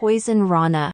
Poisonrana.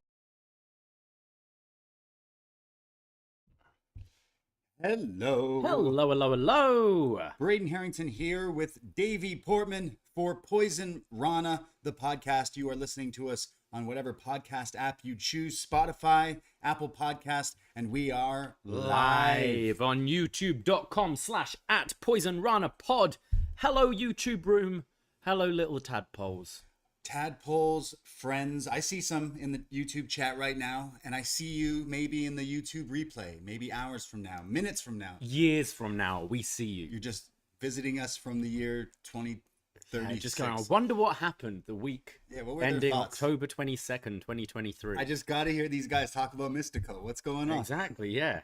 Hello. Hello, hello, hello. Braden Herrington here with Davie Portman for Poisonrana, the podcast. You are listening to us on whatever podcast app you choose, Spotify, Apple Podcast, and we are Live on youtube.com/@PoisonRanaPod. Hello, YouTube room. Hello, little tadpoles. Tadpoles, friends. I see some in the YouTube chat right now, and I see you maybe in the YouTube replay, maybe hours from now, minutes from now. Years from now, we see you. You're just visiting us from the year 2036. Just going, I wonder what happened the week what were their ending thoughts? October 22nd, 2023. I just got to hear these guys talk about Mystico. What's going on? Exactly, yeah.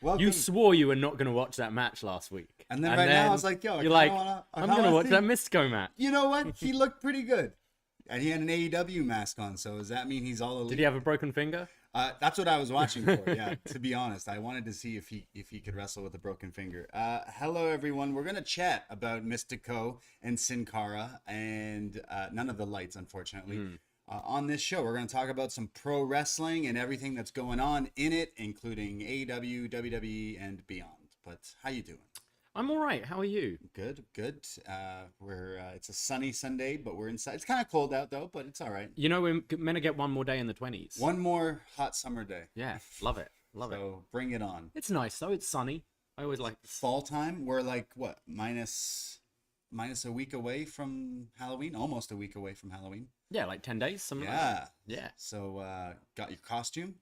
Welcome. You swore you were not going to watch that match last week. And then now I was like, yo, you're like, I'm going to watch that Mystico match. You know what? He looked pretty good. And he had an AEW mask on, so does that mean he's all elite? Did he have a broken finger? That's what I was watching for, yeah, to be honest. I wanted to see if he could wrestle with a broken finger. Hello, everyone. We're going to chat about Mystico and Sin Cara and none of the lights, unfortunately. On this show, we're going to talk about some pro wrestling and everything that's going on in it, including AEW, WWE, and beyond. But how you doing? I'm all right. How are you? Good. It's a sunny Sunday, but we're inside. It's kind of cold out though, but it's all right. You know, we're meant to get one more day in the 20s. One more hot summer day. Yeah, love it. So bring it on. It's nice though. It's sunny. I always like this. Fall time. We're like what, minus a week away from Halloween, almost a week away from Halloween. Yeah, like 10 days, something like that. Yeah. So got your costume?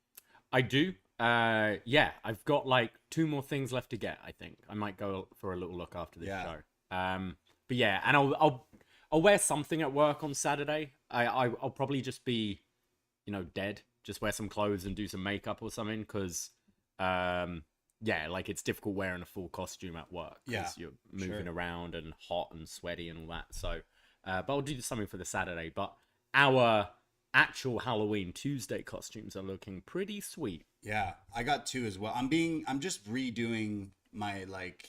I do. Yeah, I've got like 2 more things left to get. I think I might go for a little look after this show. But yeah, and I'll wear something at work on Saturday. I'll probably just be, dead. Just wear some clothes and do some makeup or something, because yeah, like it's difficult wearing a full costume at work because you're moving around and hot and sweaty and all that. So, but I'll do something for the Saturday. But our actual Halloween Tuesday costumes are looking pretty sweet. Yeah, I got 2 as well. I'm just redoing my like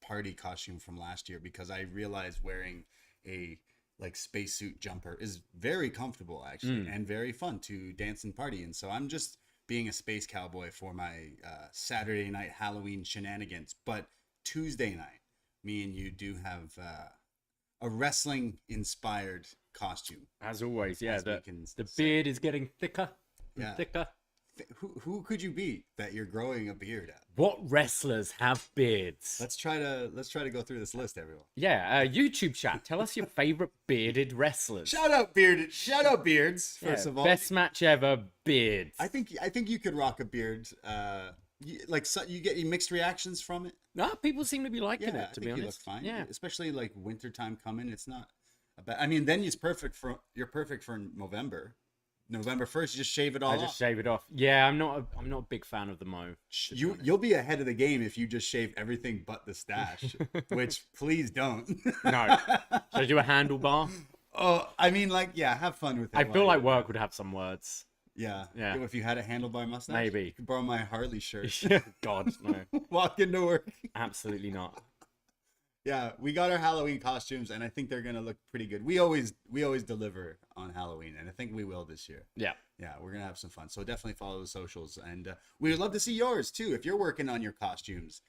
party costume from last year because I realized wearing a like spacesuit jumper is very comfortable actually and very fun to dance and party. And so I'm just being a space cowboy for my Saturday night Halloween shenanigans. But Tuesday night, me and you do have a wrestling inspired costume. As always, yeah. The say. beard is getting thicker and thicker. Who could you be that you're growing a beard at? What wrestlers have beards? Let's try to go through this list, everyone. Yeah, YouTube chat. Tell us your favorite bearded wrestlers. Shout out beards. First of all, best match ever, beards. I think you could rock a beard. You get mixed reactions from it. No, people seem to be liking it. To be honest, you look fine. Yeah, especially like wintertime coming. It's not. I mean, then you're perfect for November. November 1st, just shave it all off. I just shave it off. Yeah, I'm not a big fan of the mo. You'll be ahead of the game if you just shave everything but the stash, which please don't. No. Should I do a handlebar? Oh, I mean, like, yeah, have fun with it. I feel like work would have some words. Yeah. Yeah. If you had a handlebar mustache, maybe. You could borrow my Harley shirt. God, no. Walk into work. Absolutely not. Yeah, we got our Halloween costumes, and I think they're gonna look pretty good. We always deliver on Halloween, and I think we will this year. Yeah, we're gonna have some fun. So definitely follow the socials, and we would love to see yours too. If you're working on your costumes,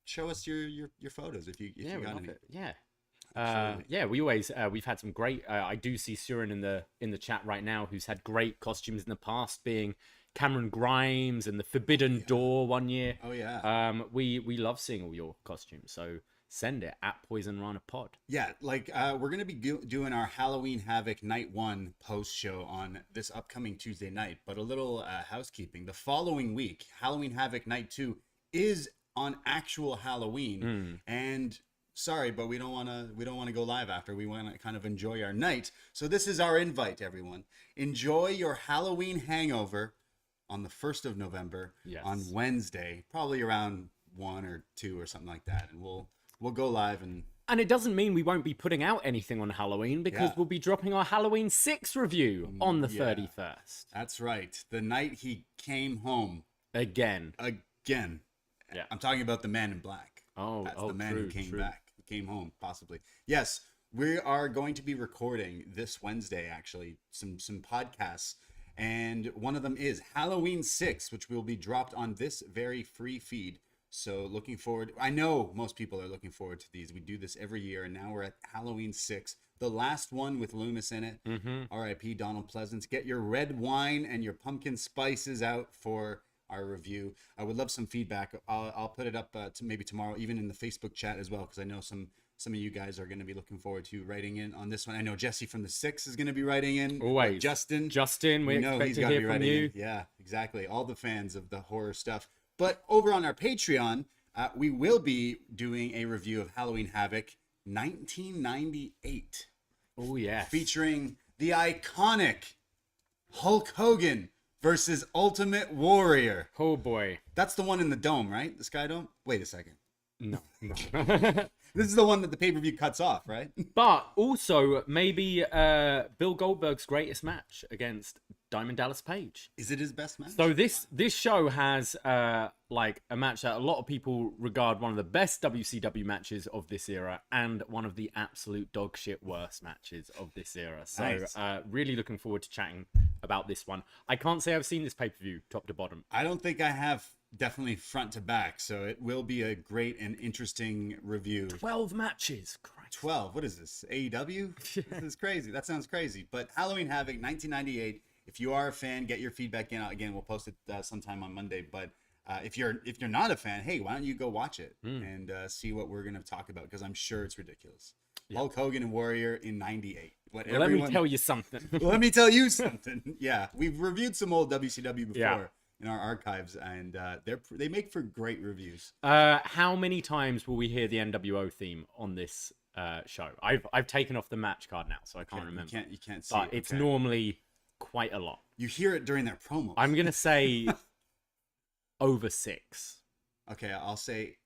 show us your photos if you got any. Yeah. We always we've had some great. I do see Surin in the chat right now, who's had great costumes in the past, being Cameron Grimes and the Forbidden Door one year. Oh yeah. We love seeing all your costumes, so send it at PoisonRanaPod. Yeah, like we're gonna be doing our Halloween Havoc Night 1 post show on this upcoming Tuesday night. But a little housekeeping: the following week, Halloween Havoc Night 2 is on actual Halloween, and sorry, but we don't want to go live after. We want to kind of enjoy our night. So this is our invite, everyone. Enjoy your Halloween hangover on the 1st of November, on Wednesday, probably around 1 or 2 or something like that. And we'll go live. And it doesn't mean we won't be putting out anything on Halloween, because we'll be dropping our Halloween 6 review on the 31st. That's right. The night he came home. Again. Yeah. I'm talking about the Man in Black. Oh, That's the man who came back. He came home, possibly. Yes. we are going to be recording this Wednesday, actually, some podcasts. And one of them is Halloween 6, which will be dropped on this very free feed. So looking forward. I know most people are looking forward to these. We do this every year, and now we're at Halloween 6, the last one with Loomis in it. R.I.P. Donald Pleasance. Get your red wine and your pumpkin spices out for our review. I would love some feedback. I'll put it up to maybe tomorrow, even in the Facebook chat as well, because I know some of you guys are going to be looking forward to writing in on this one. I know Jesse from the 6 is going to be writing in. Always. Justin, we know expect he's to got to hear be from writing you. in. Yeah, exactly. All the fans of the horror stuff. But over on our Patreon, we will be doing a review of Halloween Havoc 1998. Oh, yes. Featuring the iconic Hulk Hogan versus Ultimate Warrior. Oh, boy. That's the one in the dome, right? The Sky Dome? Wait a second. No. This is the one that the pay-per-view cuts off, right? But also, maybe Bill Goldberg's greatest match against Diamond Dallas Page. Is it his best match? So this show has like a match that a lot of people regard one of the best WCW matches of this era and one of the absolute dog shit worst matches of this era. So Nice. Really looking forward to chatting about this one. I can't say I've seen this pay-per-view top to bottom. I don't think I have, definitely front to back, so it will be a great and interesting review. 12 matches. Christ. 12? What is this? AEW? This is crazy. That sounds crazy. But Halloween Havoc 1998. If you are a fan, get your feedback in. Again, we'll post it sometime on Monday. But if you're not a fan, hey, why don't you go watch it and see what we're gonna talk about? Because I'm sure it's ridiculous. Yeah. Hulk Hogan and Warrior in '98. Let me tell you something. Let me tell you something. Yeah, we've reviewed some old WCW before. Yeah. In our archives, and they make for great reviews. How many times will we hear the NWO theme on this show? I've taken off the match card now, so I can't remember. You can't see but it. It's normally quite a lot. You hear it during their promos. I'm gonna say over 6. Okay, I'll say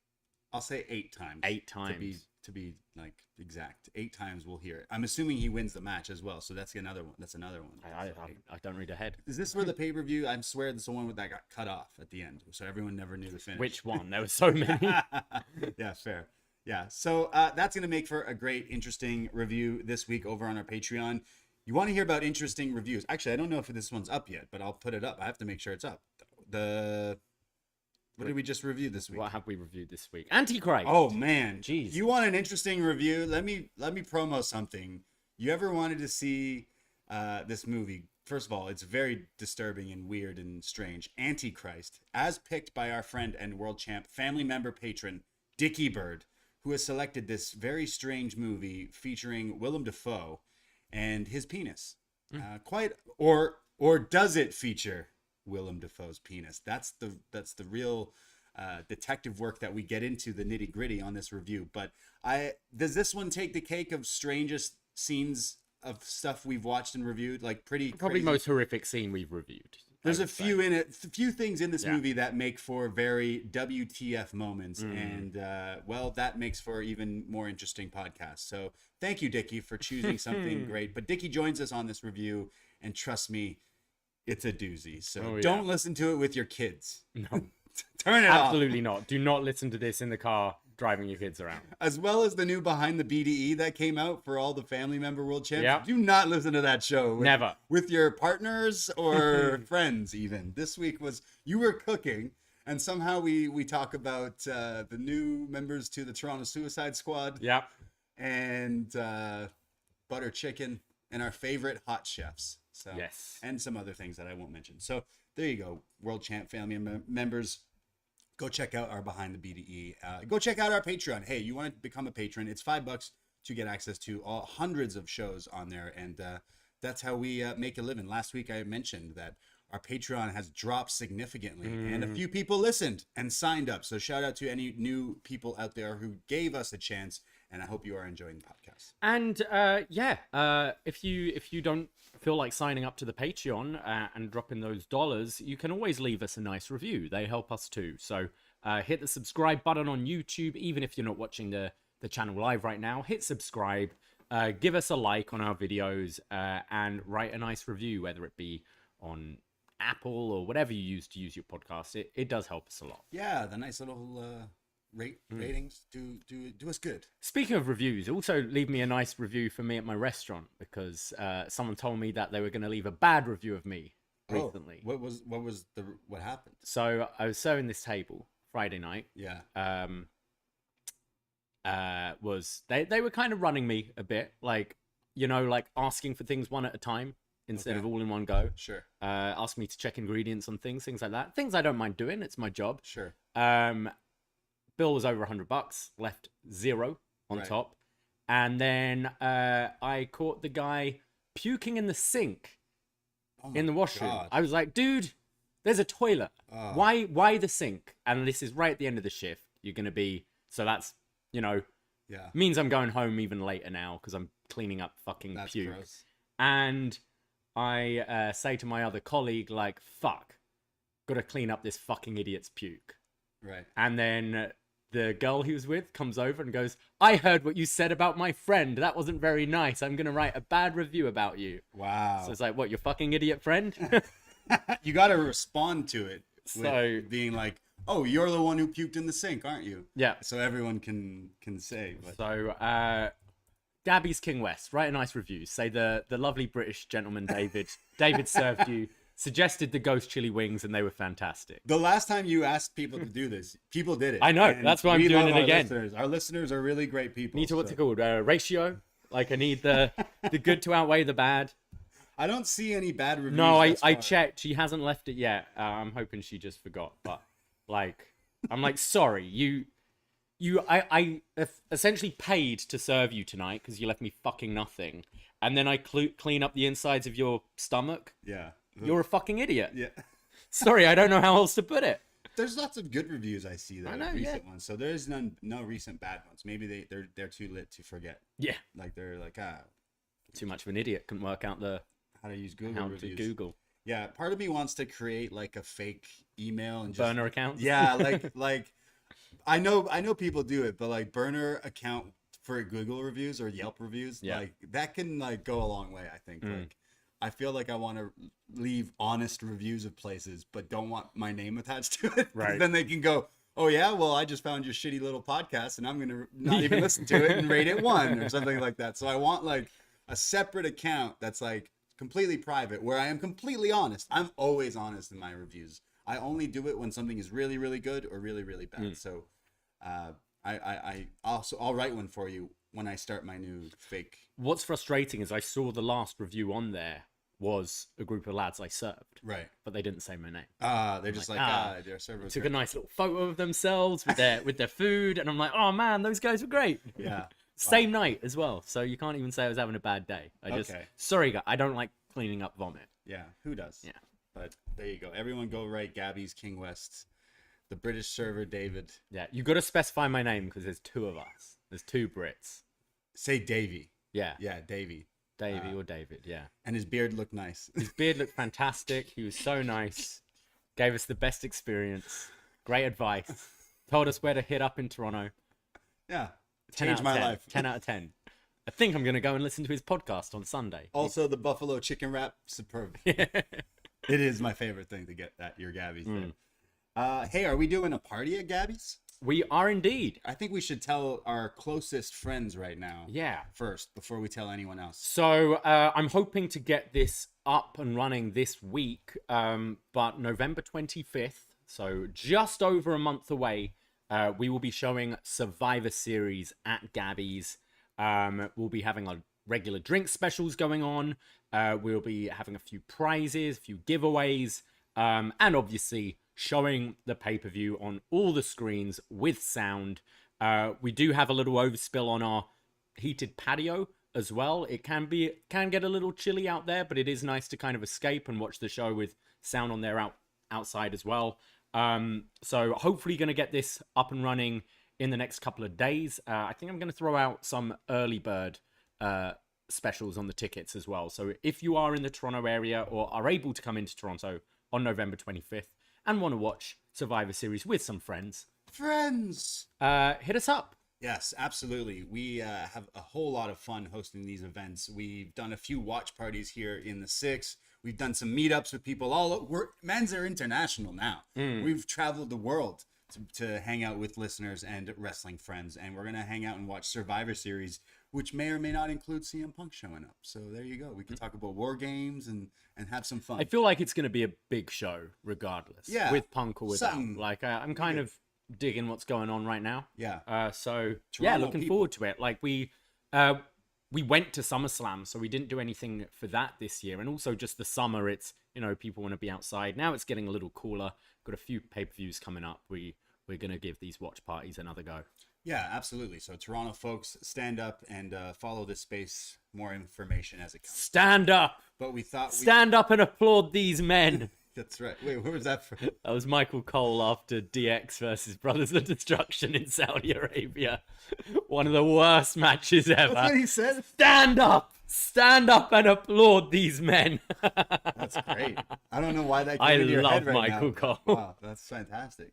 8 times. 8 times to be like exact. 8 times we'll hear it. I'm assuming he wins the match as well, so that's another one. I don't read ahead. Is this where the pay-per-view? I swear this is the one that got cut off at the end, so everyone never knew the finish. Which one? There were so many. Yeah, fair. Yeah, so that's gonna make for a great, interesting review this week over on our Patreon. You want to hear about interesting reviews? Actually, I don't know if this one's up yet, but I'll put it up. I have to make sure it's up. What did we just review this week? What have we reviewed this week? Antichrist. Oh man, jeez. You want an interesting review? Let me promo something. You ever wanted to see this movie? First of all, it's very disturbing and weird and strange. Antichrist, as picked by our friend and world champ, family member, patron Dickie Bird, who has selected this very strange movie featuring Willem Dafoe and his penis. Or does it feature Willem Dafoe's penis? That's the real detective work that we get into, the nitty gritty on this review. But does this one take the cake of strangest scenes of stuff we've watched and reviewed? Like probably crazy. Most horrific scene we've reviewed. There's a few in it, a few things in this movie that make for very WTF moments, and that makes for even more interesting podcasts. So thank you, Dickie, for choosing something great. But Dickie joins us on this review, and trust me, it's a doozy. So don't listen to it with your kids. No. Turn it off. Absolutely not. Do not listen to this in the car driving your kids around. As well as the new Behind the BDE that came out for all the family member world champs. Yep. Do not listen to that show. Never. With your partners or friends even. This week you were cooking, and somehow we talk about the new members to the Toronto Suicide Squad. Yep. And butter chicken and our favorite hot chefs. So, yes. And some other things that I won't mention. So there you go, world champ family members. Go check out our Behind the BDE. Go check out our Patreon. Hey, you want to become a patron? It's $5 to get access to hundreds of shows on there, and that's how we make a living. Last week I mentioned that our Patreon has dropped significantly, and a few people listened and signed up. So shout out to any new people out there who gave us a chance, and I hope you are enjoying the podcast. And if you don't feel like signing up to the Patreon and dropping those dollars, you can always leave us a nice review. They help us too. So hit the subscribe button on YouTube, even if you're not watching the channel live right now. Hit subscribe, give us a like on our videos, and write a nice review, whether it be on Apple or whatever you use to use your podcast. It does help us a lot. Yeah, the nice little ratings. Do us good. Speaking of reviews, also leave me a nice review for me at my restaurant, because someone told me that they were going to leave a bad rreview of me recently. What happened? So I was serving this table Friday night. Yeah. They were kind of running me a bit, like, like asking for things one at a time instead of all in one go. Sure. Ask me to check ingredients on things like that. Things I don't mind doing. It's my job. Sure. Bill was over $100, left $0 on top. And then I caught the guy puking in the sink in the washroom. God. I was like, dude, there's a toilet. Why the sink? And this is right at the end of the shift. You're going to be, so that's, means I'm going home even later now because I'm cleaning up fucking puke. Gross. And I say to my other colleague, like, fuck, gotta clean up this fucking idiot's puke. Right. And then the girl he was with comes over and goes, I heard what you said about my friend. That wasn't very nice. I'm gonna write a bad review about you. Wow. So it's like, what, your fucking idiot friend? You gotta respond to it with being like, oh, you're the one who puked in the sink, aren't you? Yeah. So everyone can say. But... So, Gabby's King West, write a nice review. Say the lovely British gentleman David served you, suggested the ghost chili wings, and they were fantastic. The last time you asked people to do this, people did it. I know. That's why I'm doing it again. Our listeners are really great people. Need to, what's it called? Ratio? Like, I need the good to outweigh the bad. I don't see any bad reviews. No, I checked. She hasn't left it yet. I'm hoping she just forgot. But, like, I'm like, sorry, I essentially paid to serve you tonight because you left me fucking nothing. And then I clean up the insides of your stomach. Yeah. You're a fucking idiot. Yeah. Sorry, I don't know how else to put it. There's lots of good reviews I see though, recent ones. So there's no recent bad ones. Maybe they're too lit to forget. Yeah. Like they're like, too much of an idiot. Couldn't work out how to use Google reviews. To Google. Yeah, part of me wants to create like a fake email and just burner account. Yeah, like I know people do it, but like burner account for Google reviews or Yelp reviews, like that can like go a long way, I think. Like I feel like I want to leave honest reviews of places, but don't want my name attached to it. Right. Then they can go, oh yeah, well, I just found your shitty little podcast and I'm going to not even listen to it and rate it 1 or something like that. So I want like a separate account that's like completely private where I am completely honest. I'm always honest in my reviews. I only do it when something is really, really good or really, really bad. So I'll write one for you when I start my new fake. What's frustrating is I saw the last review on there was a group of lads I served. Right. But they didn't say my name. They're just their server took a nice little photo of themselves with their food, and I'm like, oh man, those guys were great. Yeah. Same night as well, so you can't even say I was having a bad day. Sorry, guys, I don't like cleaning up vomit. Yeah, who does? Yeah. But there you go. Everyone go write Gabby's King West, the British server David. Yeah, you got to specify my name because there's 2 of us. There's 2 Brits. Say Davie. Yeah. Yeah, Davie. Davie or David, yeah. And his beard looked nice. His beard looked fantastic. He was so nice. Gave us the best experience. Great advice. Told us where to hit up in Toronto. Yeah. Changed my life. 10 out of 10. I think I'm going to go and listen to his podcast on Sunday. Also, the buffalo chicken wrap, superb. It is my favorite thing to get at your Gabby's. Hey, are we doing a party at Gabby's? We are indeed. I think we should tell our closest friends right now. Yeah. First, before we tell anyone else. So I'm hoping to get this up and running this week, but November 25th, so just over a month away, we will be showing Survivor Series at Gabby's. We'll be having our regular drink specials going on. We'll be having a few prizes, a few giveaways, and obviously showing the pay-per-view on all the screens with sound. We do have a little overspill on our heated patio as well. It can get a little chilly out there, but it is nice to kind of escape and watch the show with sound on there outside as well. So hopefully going to get this up and running in the next couple of days. I think I'm going to throw out some early bird specials on the tickets as well. So if you are in the Toronto area or are able to come into Toronto on November 25th, and want to watch Survivor Series with some friends, hit us up. Yes, absolutely. We have a whole lot of fun hosting these events. We've done a few watch parties here in the 6. We've done some meetups with people all over. Men's are international now. We've traveled the world to hang out with listeners and wrestling friends, and we're gonna hang out and watch Survivor Series, which may or may not include CM Punk showing up. So there you go. We can talk about war games and have some fun. I feel like it's going to be a big show, regardless. Yeah, with Punk or without. Like I'm kind of digging what's going on right now. Yeah. So Toronto looking people. forward to it. Like we went to SummerSlam, so we didn't do anything for that this year, and also just the summer. It's people want to be outside. Now it's getting a little cooler. Got a few pay-per-views coming up. We're gonna give these watch parties another go. Yeah, absolutely. So Toronto folks, stand up and follow this space. More information as it comes. Stand up. But we thought stand up and applaud these men. That's right. Wait, where was that from? That was Michael Cole after DX versus Brothers of Destruction in Saudi Arabia. One of the worst matches ever. That's what he said. Stand up and applaud these men. That's great. I don't know why that came into your head right Michael now. Cole. Wow, that's fantastic.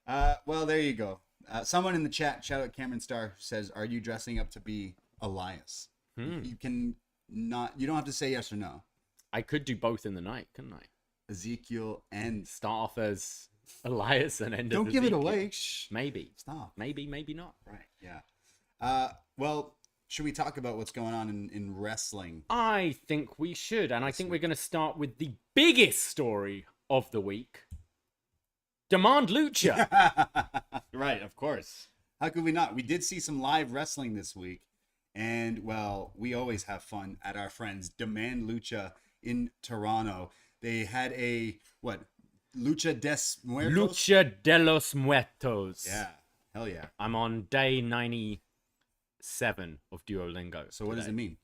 Well, there you go. Someone in the chat, shout out Cameron Starr, says, "Are you dressing up to be Elias?" You can not. You don't have to say yes or no. I could do both in the night, couldn't I? Ezekiel and start off as Elias and end. Don't give Ezekiel. it away. Shh. Maybe. Stop. Maybe not. Right. Yeah. Well, should we talk about what's going on in wrestling? I think we should, and I think we're going to start with the biggest story of the week. Demand Lucha. Right, of course. How could we not? We did see some live wrestling this week, and well, we always have fun at our friends Demand Lucha in Toronto. They had a Lucha des Muertos? Lucha de los Muertos. Yeah, hell yeah. I'm on day 97 of Duolingo. So what does it mean?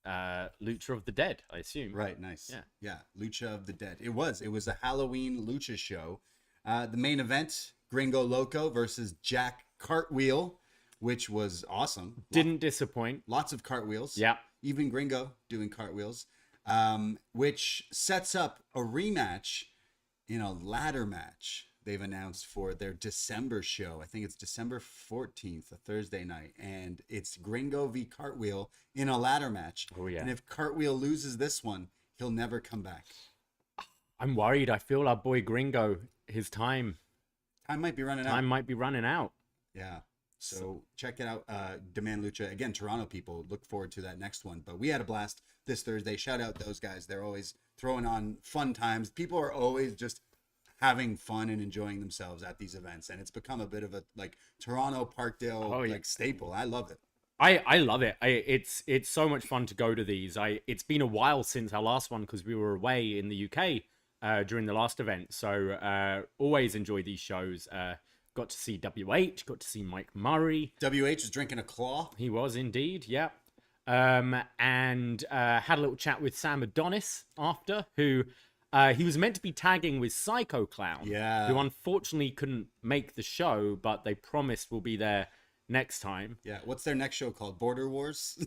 Lucha of the Dead, I assume. Right, nice. Yeah, Lucha of the Dead. It was a Halloween Lucha show. The main event, Gringo Loco versus Jack Cartwheel, which was awesome. Didn't disappoint. Lots of cartwheels. Yeah. Even Gringo doing cartwheels, which sets up a rematch in a ladder match they've announced for their December show. I think it's December 14th, a Thursday night, and it's Gringo v Cartwheel in a ladder match. Oh, yeah. And if Cartwheel loses this one, he'll never come back. I'm worried. I feel our boy Gringo, his time might be running out. Time might be running out. Yeah. So check it out. Demand Lucha. Again, Toronto people, look forward to that next one. But we had a blast this Thursday. Shout out those guys. They're always throwing on fun times. People are always just having fun and enjoying themselves at these events. And it's become a bit of a Toronto Parkdale staple. I love it. I love it. It's so much fun to go to these. It's been a while since our last one because we were away in the UK during the last event. So always enjoy these shows. Got to see WH, got to see Mike Murray. WH was drinking a claw. He was indeed, yeah. And had a little chat with Sam Adonis after, who he was meant to be tagging with Psycho Clown. Yeah. Who unfortunately couldn't make the show, but they promised will be there next time. Yeah. What's their next show called? Border Wars?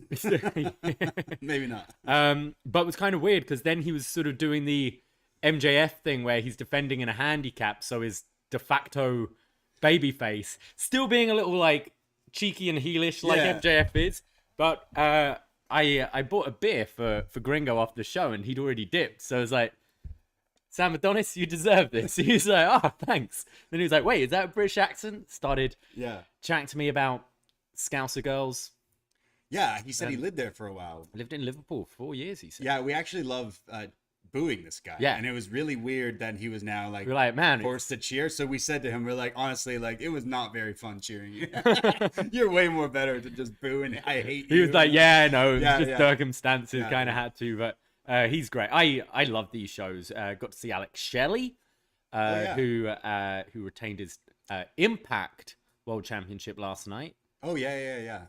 Maybe not. But it was kind of weird because then he was sort of doing the MJF thing where he's defending in a handicap, so his de facto babyface, still being a little cheeky and heelish like MJF is. But I bought a beer for Gringo after the show and he'd already dipped. So I was like, Sam Adonis, you deserve this. He was like, oh, thanks. Then he was like, wait, is that a British accent? Started chatting to me about Scouser girls. Yeah, he said he lived there for a while. Lived in Liverpool for 4 years, he said. Yeah, we actually love booing this guy. Yeah. And it was really weird that he was now we're like, man, forced to cheer. So we said to him, we're like, honestly, it was not very fun cheering you. You're way more better to just boo and I hate you. He was like, yeah, no, just circumstances, Yeah, kind of had to, but he's great. I love these shows. Got to see Alex Shelley, who retained his Impact World Championship last night. Oh, yeah.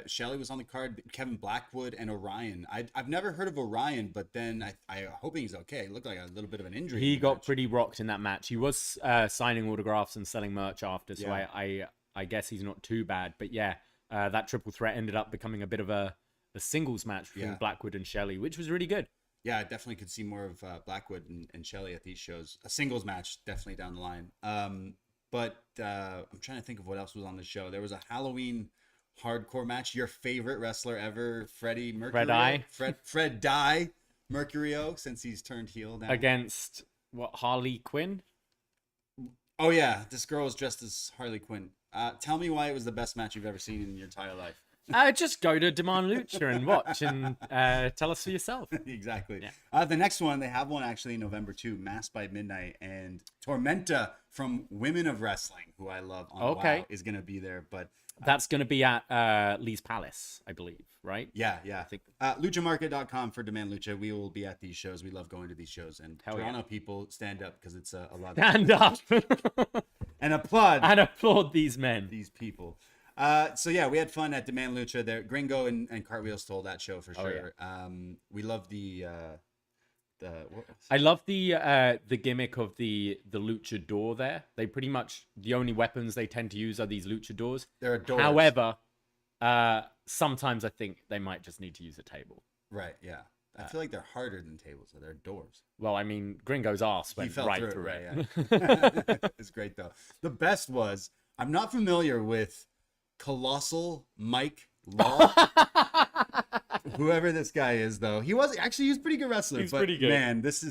Shelley was on the card. Kevin Blackwood and Orion. I've never heard of Orion, but then I hoping he's okay. It looked like a little bit of an injury. He got pretty rocked in that match. He was signing autographs and selling merch after, so I guess he's not too bad. But yeah, that triple threat ended up becoming a bit of a singles match between Blackwood and Shelley, which was really good. Yeah, I definitely could see more of Blackwood and Shelley at these shows. A singles match, definitely down the line. But I'm trying to think of what else was on the show. There was a Halloween hardcore match. Your favorite wrestler ever, Freddie Mercury. Fred Dye Mercurio, since he's turned heel now. Against, Harley Quinn? Oh yeah, this girl was dressed as Harley Quinn. Tell me why it was the best match you've ever seen in your entire life. Just go to Demand Lucha and watch and tell us for yourself. Exactly. Yeah. The next one, they have one actually in November too, Masked by Midnight, and Tormenta from Women of Wrestling, who I love on Okay. WoW, is going to be there. But that's going to be at Lee's Palace, I believe, right? Yeah. I think luchamarket.com for Demand Lucha. We will be at these shows. We love going to these shows. And Toronto people, stand up because it's a lot of stand up and applaud these men, these people. So yeah, we had fun at Demand Lucha. There, Gringo and Cartwheel stole that show for sure. Yeah. We love I love the gimmick of the luchador there. They pretty much, the only weapons they tend to use are these luchadors. They're doors. However, sometimes I think they might just need to use a table. Right, yeah. I feel like they're harder than tables, so they're doors. Well, I mean, Gringo's ass went right through it. Yeah. It's great though. The best was, I'm not familiar with Colossal Mike Law. Whoever this guy is, though, he was pretty good wrestler. He's but pretty good. Man, this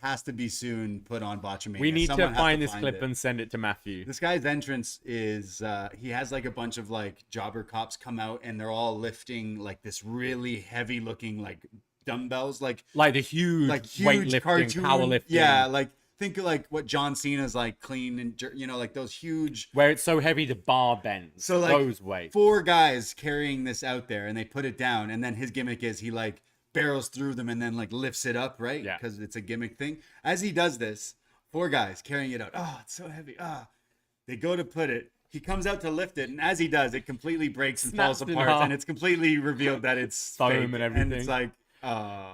has to be soon put on Botchamania. We need to find this clip and send it to Matthew. This guy's entrance is he has like a bunch of like jobber cops come out and they're all lifting like this really heavy looking like dumbbells, like the huge weightlifting, cartoon powerlifting. Yeah, like think of like what John Cena's like clean and like those huge where it's so heavy the bar bends. So like those weights. 4 guys carrying this out there and they put it down, and then his gimmick is he like barrels through them and then like lifts it up, right? Yeah. Because it's a gimmick thing. As he does this, 4 guys carrying it out. Oh, it's so heavy. They go to put it. He comes out to lift it, and as he does, it completely breaks and falls apart, and it's completely revealed that it's foam fake, and everything. And it's like,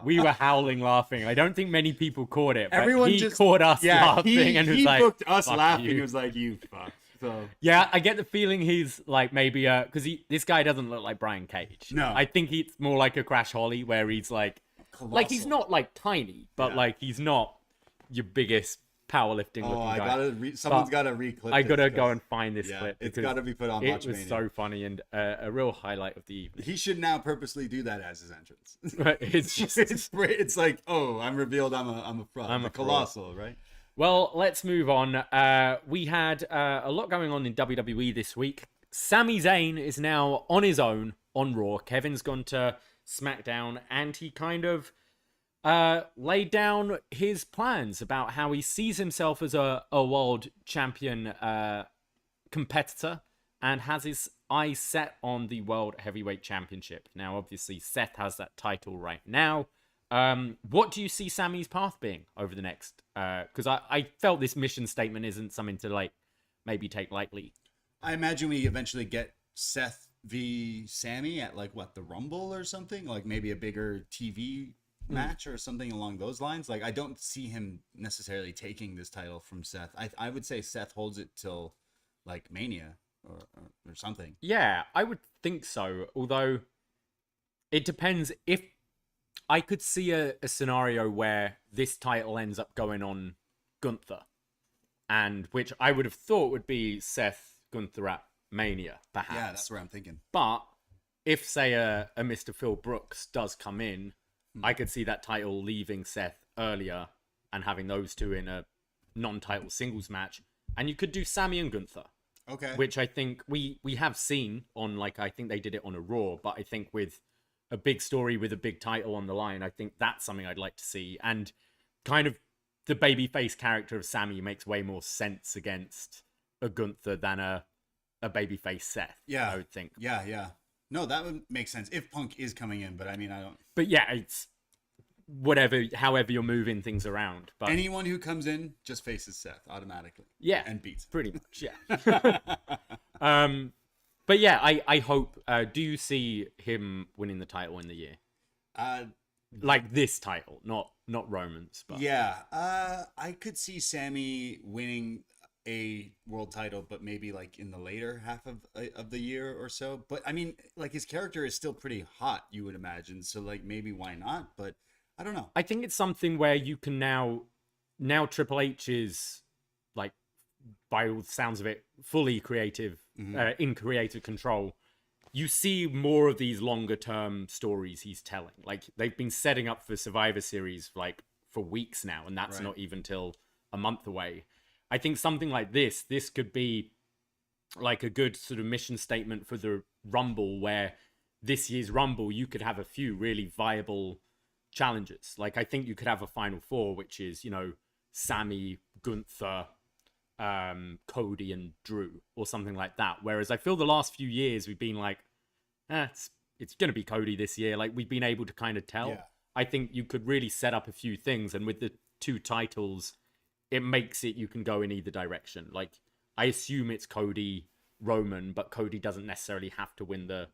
we were howling laughing. I don't think many people caught it. But everyone he just caught us laughing and was he like, booked us fuck laughing. you. He was like, "You fuck." So yeah, I get the feeling he's like maybe because this guy doesn't look like Brian Cage. No, I think he's more like a Crash Holly, where he's like colossal. Like he's not like tiny, but like he's not your biggest powerlifting looking guy. Someone's got to reclip. I gotta go and find this clip. It's got to be put on. It was so funny and a real highlight of the evening. He should now purposely do that as his entrance. It's just it's like, oh, I'm revealed. I'm a fraud. I'm a colossal, right? Well, let's move on. We had a lot going on in WWE this week. Sami Zayn is now on his own on Raw. Kevin's gone to SmackDown, and he kind of laid down his plans about how he sees himself as a world champion competitor and has his eyes set on the World Heavyweight Championship. Now, obviously, Seth has that title right now. What do you see Sami's path being over the next? Because I felt this mission statement isn't something to like maybe take lightly. I imagine we eventually get Seth v Sami at like what, the Rumble or something, like maybe a bigger TV match or something along those lines. Like I don't see him necessarily taking this title from Seth. I would say Seth holds it till like Mania or something. Yeah, I would think so. Although it depends. If I could see a scenario where this title ends up going on Gunther, and which I would have thought would be Seth Gunther at Mania, perhaps. Yeah, that's where I'm thinking. But if, say, a Mr. Phil Brooks does come in, I could see that title leaving Seth earlier and having those two in a non-title singles match. And you could do Sami and Gunther. Okay. Which I think we have seen on, like, I think they did it on a Raw, but I think with a big story with a big title on the line, I think that's something I'd like to see. And kind of the babyface character of Sami makes way more sense against a Gunther than a babyface Seth. Yeah, I would think. Yeah. No, that would make sense if Punk is coming in, but I mean, I don't. But yeah, it's whatever, however you're moving things around. But anyone who comes in just faces Seth automatically. Yeah, and beats him. Pretty much. Yeah. But yeah, I hope. Do you see him winning the title in the year? Like this title, not Roman's, but yeah. I could see Sami winning a world title, but maybe like in the later half of the year or so. But I mean, like his character is still pretty hot, you would imagine. So like maybe why not? But I don't know. I think it's something where you can now Triple H is like, by all the sounds of it, fully creative, in creative control. You see more of these longer term stories he's telling. Like they've been setting up for Survivor Series like for weeks now, and that's not even till a month away. I think something like this could be like a good sort of mission statement for the Rumble, where this year's Rumble, you could have a few really viable challenges. Like, I think you could have a Final Four, which is, Sami, Gunther, Cody, and Drew, or something like that. Whereas I feel the last few years we've been like, it's going to be Cody this year. Like, we've been able to kind of tell. Yeah. I think you could really set up a few things, and with the 2 titles, it makes it you can go in either direction. Like, I assume it's Cody, Roman, but Cody doesn't necessarily have to win the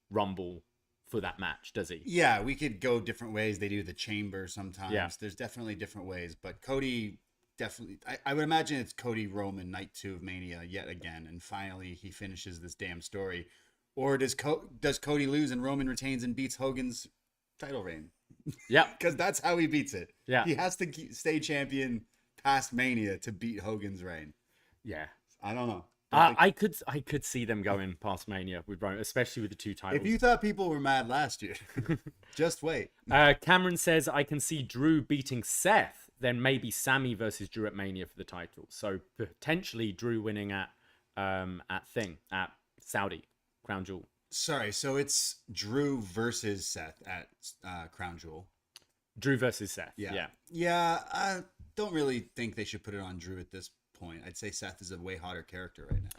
Rumble for that match, does he? Yeah, we could go different ways. They do the chamber sometimes. Yeah. There's definitely different ways, but Cody definitely, I would imagine it's Cody Roman night 2 of Mania yet again, and finally he finishes this damn story. Or does Cody lose and Roman retains and beats Hogan's title reign? Yeah, Because that's how he beats it. Yeah. He has to stay champion past Mania to beat Hogan's reign. yeah. I don't know. I could see them going past Mania with Roman, especially with the 2 titles. If you thought people were mad last year, just wait. Cameron says, I can see Drew beating Seth, then maybe Sami versus Drew at Mania for the title. So potentially Drew winning at Saudi Crown Jewel. Sorry, so it's Drew versus Seth at Crown Jewel. Drew versus Seth. Yeah. Yeah, I don't really think they should put it on Drew at this point. I'd say Seth is a way hotter character right now.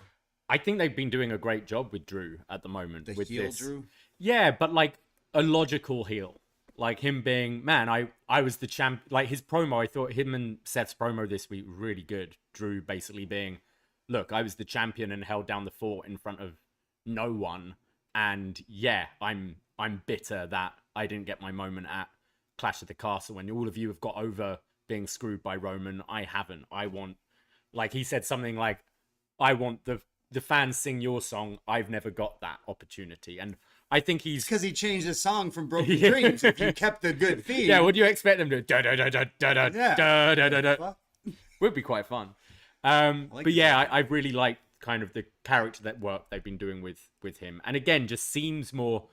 I think they've been doing a great job with Drew at the moment. The with heel this. Drew? Yeah, but like a logical heel. Like him being, man, I was the champ. Like his promo, I thought him and Seth's promo this week were really good. Drew basically being, look, I was the champion and held down the fort in front of no one. And yeah, I'm bitter that I didn't get my moment at Clash of the Castle, and all of you have got over being screwed by Roman. I haven't. I want, like he said something like, I want the fans sing your song. I've never got that opportunity. And I think he's because he changed his song from Broken Dreams. If you kept the good theme, yeah, what do you expect them to do? Da da da da da da Yeah. da da da da. Would be quite fun. But yeah, I really like kind of the character that work they've been doing with him, and again, just seems more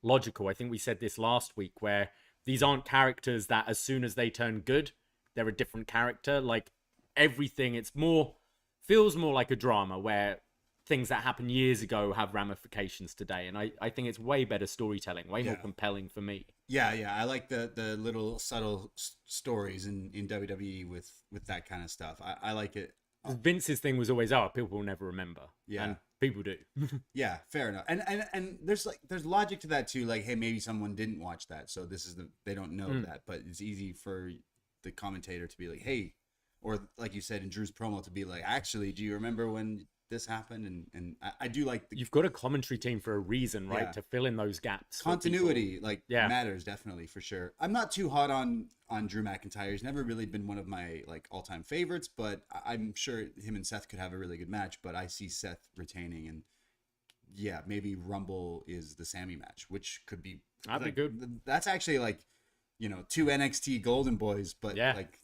logical. I think we said this last week, where these aren't characters that as soon as they turn good, they're a different character. Like everything, feels more like a drama where things that happened years ago have ramifications today. And I think it's way better storytelling, way more compelling for me. Yeah. I like the little subtle stories in WWE with that kind of stuff. I like it. Vince's thing was always, people will never remember. Yeah. And people do. Yeah, fair enough. And there's logic to that too. Like, hey, maybe someone didn't watch that, so they don't know that. But it's easy for the commentator to be like, hey, or like you said in Drew's promo to be like, actually, do you remember when this happened? And I do like you've got a commentary team for a reason, right? Yeah. To fill in those gaps. Continuity matters definitely, for sure. I'm not too hot on Drew McIntyre. He's never really been one of my all-time favorites, but I'm sure him and Seth could have a really good match. But I see Seth retaining, and yeah, maybe Rumble is the Sami match, which could be that'd be good. That's actually two NXT Golden Boys, but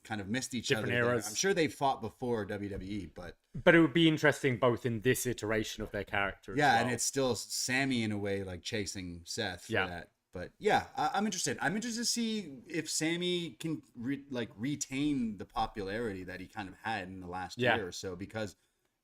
kind of missed each Different other. eras. I'm sure they fought before WWE, but it would be interesting both in this iteration of their character. Yeah, as well. and it's still Sami in a way, chasing Seth for that. But yeah, I'm interested. I'm interested to see if Sami can retain the popularity that he kind of had in the last year or so, because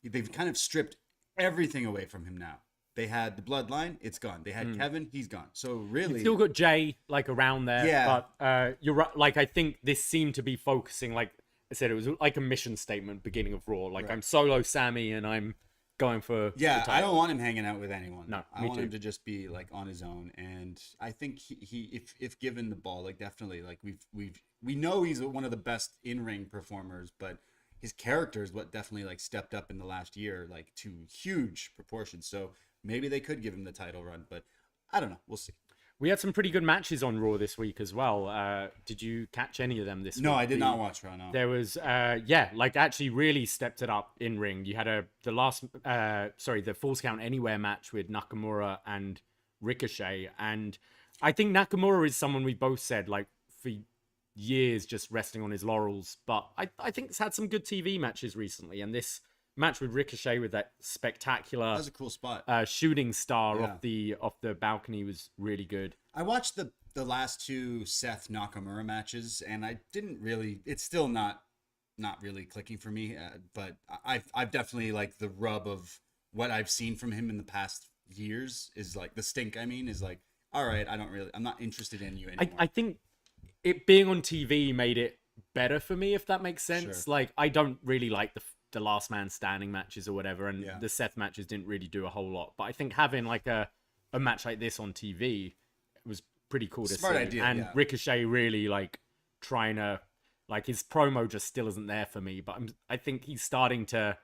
they've kind of stripped everything away from him now. They had the bloodline, it's gone. They had Kevin, he's gone. So really, you've still got Jay around there. Yeah. But you're right. I think this seemed to be focusing, like I said, it was like a mission statement beginning of Raw. Right. I'm solo Sami and I'm going for I don't want him hanging out with anyone. No, I want him to just be on his own. And I think he if given the ball, definitely we know he's one of the best in-ring performers, but his character is what definitely stepped up in the last year to huge proportions. So maybe they could give him the title run, but I don't know. We'll see. We had some pretty good matches on Raw this week as well. Did you catch any of them this week? No, I did not watch Raw, no. There was, actually really stepped it up in ring. You had the Falls Count Anywhere match with Nakamura and Ricochet. And I think Nakamura is someone we both said, for years just resting on his laurels. But I think it's had some good TV matches recently. And this match with Ricochet with that spectacular that was a cool spot. Shooting star off the balcony was really good. I watched the last 2 Seth Nakamura matches, and I didn't really. It's still not not really clicking for me. But I've definitely like the rub of what I've seen from him in the past years is like the stink. I mean, is like, all right, I'm not interested in you anymore. I think it being on TV made it better for me, if that makes sense. Sure. Like, I don't really like the last man standing matches or whatever, and Yeah. the Seth matches didn't really do a whole lot. But I think having like a match like this on TV was pretty cool to Smart see. idea, and yeah. Ricochet really like trying to, like, his promo just still isn't there for me. But I think he's starting to.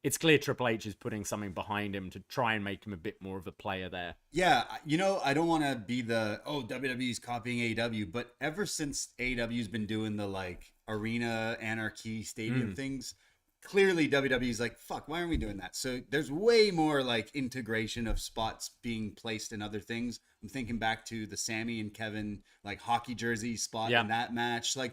It's clear Triple H is putting something behind him to try and make him a bit more of a player there. Yeah, I don't want to be the WWE's copying AEW, but ever since AEW's been doing the like arena anarchy stadium things, clearly WWE's like, fuck, why aren't we doing that? So there's way more like integration of spots being placed in other things. I'm thinking back to the Sami and Kevin like hockey jersey spot in that match. Like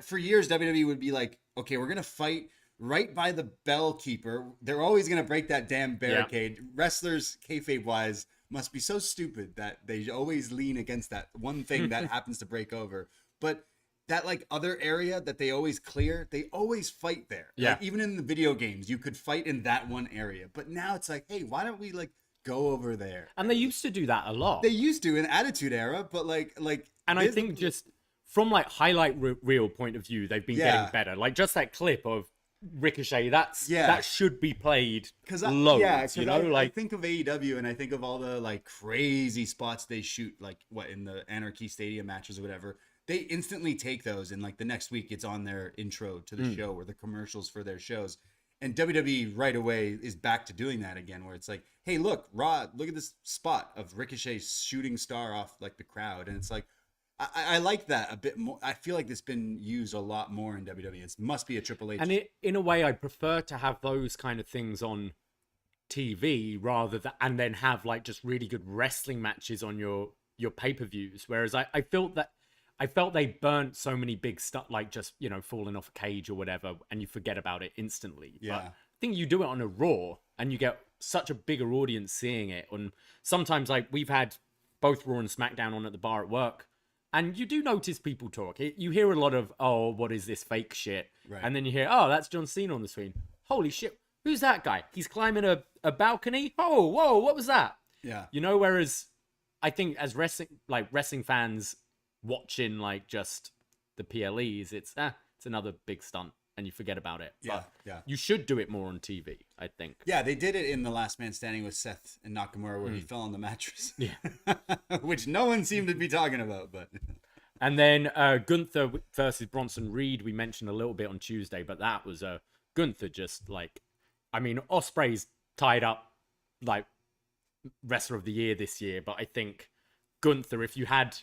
for years, WWE would be like, okay, we're gonna fight right by the bell keeper. They're always going to break that damn barricade. Wrestlers, kayfabe wise, must be so stupid that they always lean against that one thing that happens to break over. But that like other area that they always clear, they always fight there. Yeah. Like, even in the video games, you could fight in that one area. But now it's like, hey, why don't we like go over there? And they used to do that a lot. They used to in Attitude Era, but and I think just from like highlight reel point of view, they've been getting better. Like just that clip of Ricochet, that should be played loads, you know. I think of AEW and I think of all the like crazy spots they shoot, like what in the Anarchy Stadium matches or whatever. They instantly take those, and like the next week, it's on their intro to the show or the commercials for their shows. And WWE right away is back to doing that again, where it's like, hey, look, Raw, look at this spot of Ricochet shooting star off like the crowd, and it's like. I like that a bit more. I feel like it's been used a lot more in WWE. It must be a Triple H. And in a way, I prefer to have those kind of things on TV rather than and then have like just really good wrestling matches on your pay-per-views. Whereas I felt they burnt so many big stuff, like just, you know, falling off a cage or whatever, and you forget about it instantly. Yeah. But I think you do it on a Raw and you get such a bigger audience seeing it. And sometimes like we've had both Raw and SmackDown on at the bar at work. And you do notice people talk. You hear a lot of, oh, what is this fake shit? Right. And then you hear, oh, that's John Cena on the screen. Holy shit. Who's that guy? He's climbing a balcony? Oh, whoa, what was that? Yeah. You know, whereas I think as wrestling fans watching like just the PLEs, it's another big stunt and you forget about it. Yeah, but you should do it more on TV, I think. Yeah, they did it in The Last Man Standing with Seth and Nakamura where he fell on the mattress. Yeah. Which no one seemed to be talking about, but... And then Gunther versus Bronson Reed, we mentioned a little bit on Tuesday, but that was Gunther just like... I mean, Ospreay's tied up like Wrestler of the Year this year, but I think Gunther, if you had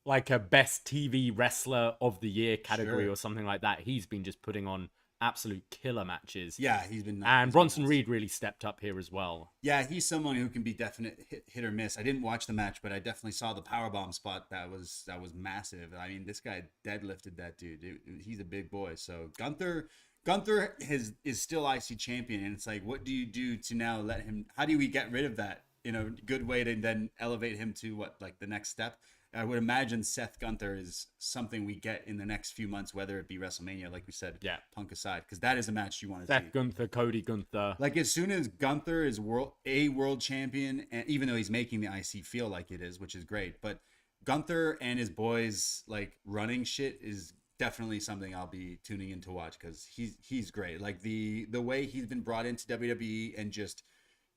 like a best TV wrestler of the year category or something like that, he's been just putting on absolute killer matches. Yeah, he's been nice. And Bronson Reed really stepped up here as well. Yeah, he's someone who can be definite hit or miss. I didn't watch the match, but I definitely saw the powerbomb spot that was massive. I mean, this guy deadlifted that dude. He's a big boy. So Gunther is still IC champion, and it's like, what do you do to now let him? How do we get rid of that in a good way to then elevate him to what, like the next step? I would imagine Seth Gunther is something we get in the next few months, whether it be WrestleMania, like we said, Punk aside, because that is a match you want to see. Seth Gunther, Cody Gunther. Like as soon as Gunther is world champion, and even though he's making the IC feel like it is, which is great, but Gunther and his boys like running shit is definitely something I'll be tuning in to watch because he's great. Like the way he's been brought into WWE and just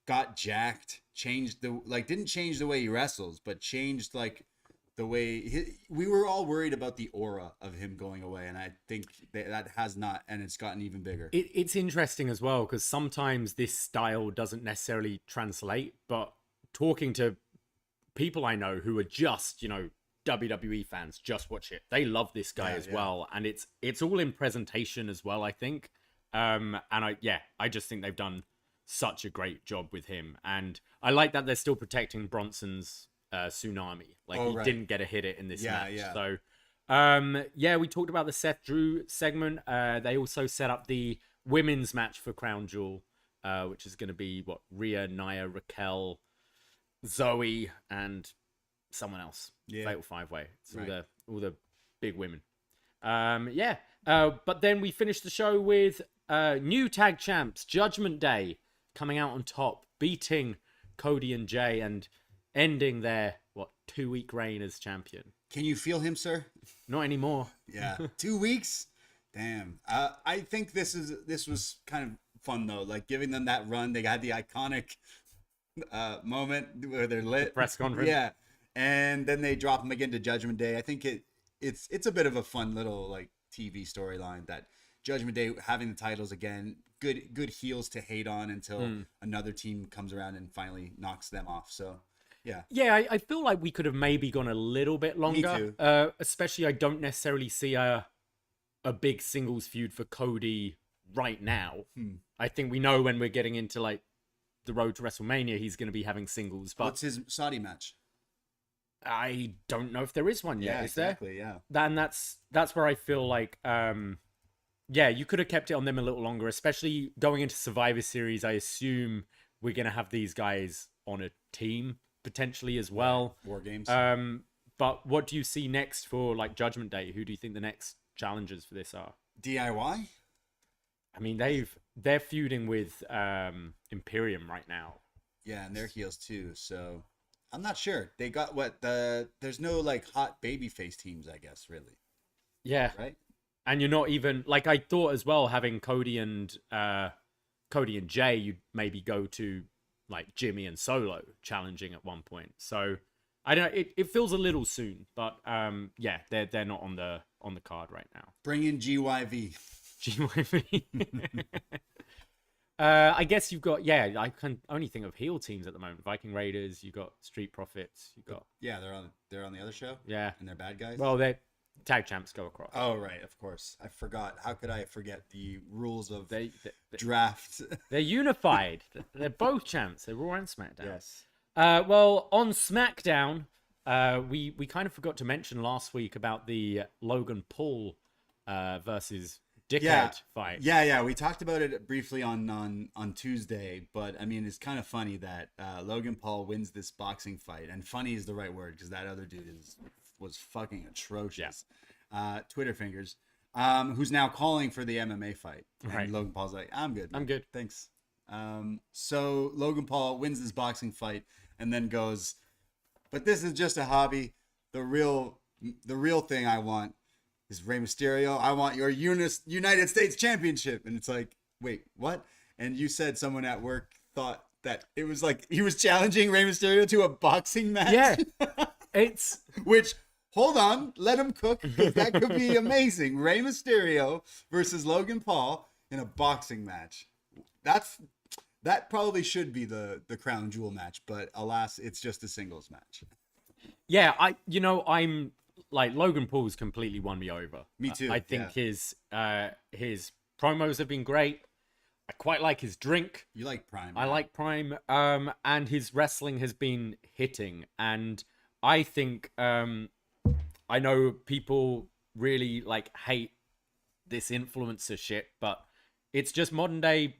got jacked, didn't change the way he wrestles, but changed like the way we were all worried about the aura of him going away, and I think that has not, and it's gotten even bigger. It's interesting as well because sometimes this style doesn't necessarily translate, but talking to people I know who are just, you know, WWE fans, just watch it. They love this guy as well, and it's all in presentation as well, I think. And I just think they've done such a great job with him, and I like that they're still protecting Bronson's tsunami. Like he didn't get a hit it in this match. So we talked about the Seth Drew segment. They also set up the women's match for Crown Jewel, which is going to be Rhea, Nia, Raquel, Zoe, and someone else. Fatal 5-way. It's all the big women. But then we finished the show with new tag champs, Judgment Day, coming out on top, beating Cody and Jay and ending their 2-week reign as champion. Can you feel him, sir? Not anymore. Yeah. 2 weeks? Damn. I think this was kind of fun though. Like giving them that run. They had the iconic moment where they're lit. The press conference. Yeah. And then they drop them again to Judgment Day. I think it's a bit of a fun little like TV storyline that Judgment Day having the titles again, good heels to hate on until another team comes around and finally knocks them off. So yeah, I feel like we could have maybe gone a little bit longer. Me too. Especially, I don't necessarily see a big singles feud for Cody right now. I think we know when we're getting into like the road to WrestleMania, he's going to be having singles. But what's his Saudi match? I don't know if there is one yet. Yeah, is exactly. there? Yeah. And that's where I feel like, you could have kept it on them a little longer, especially going into Survivor Series. I assume we're going to have these guys on a team potentially as well. War Games. But what do you see next for like Judgment Day? Who do you think the next challengers for this are? DIY? I mean, they're feuding with Imperium right now. Yeah, and they're heels too. So I'm not sure. They got there's no like hot babyface teams, I guess, really. Yeah. Right? And you're not even like I thought as well, having Cody and Jay, you'd maybe go to like Jimmy and Solo challenging at one point. So I don't know, it feels a little soon, but they're not on the card right now. Bring in GYV. GYV. I guess you've got I can only think of heel teams at the moment. Viking Raiders, you got Street Profits, you got they're on the other show. Yeah, and they're bad guys. Well, they're tag champs go across. Oh right, of course. I forgot. How could I forget the rules of draft? They're unified. They're both champs. They're Raw and SmackDown. Yes. Well, on SmackDown, we kind of forgot to mention last week about the Logan Paul versus Dickhead fight. Yeah. We talked about it briefly on Tuesday, but I mean, it's kind of funny that Logan Paul wins this boxing fight, and funny is the right word because that other dude was fucking atrocious. Yeah. Twitter fingers. Who's now calling for the MMA fight? And right. Logan Paul's like, I'm good. I'm good. Thanks. So Logan Paul wins this boxing fight and then goes, but this is just a hobby. The real thing I want is Rey Mysterio. I want your United States Championship. And it's like, wait, what? And you said someone at work thought that it was like he was challenging Rey Mysterio to a boxing match. Yeah. It's which, hold on, let him cook, because that could be amazing. Rey Mysterio versus Logan Paul in a boxing match. That probably should be the crown jewel match, but alas, it's just a singles match. Yeah, I'm like Logan Paul's completely won me over. Me too. I think his promos have been great. I quite like his drink. You like Prime. I like Prime. And his wrestling has been hitting. And I think I know people really like hate this influencer shit, but it's just modern day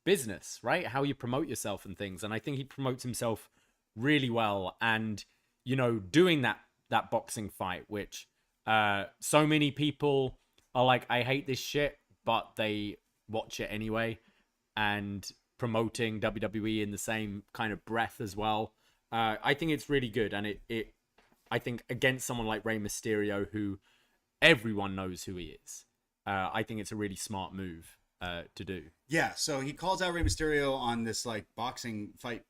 business, right? How you promote yourself and things. And I think he promotes himself really well. And, doing that boxing fight, which so many people are like, I hate this shit, but they watch it anyway, and promoting WWE in the same kind of breath as well. I think it's really good. And I think against someone like Rey Mysterio, who everyone knows who he is, I think it's a really smart move to do. Yeah, so he calls out Rey Mysterio on this like boxing fight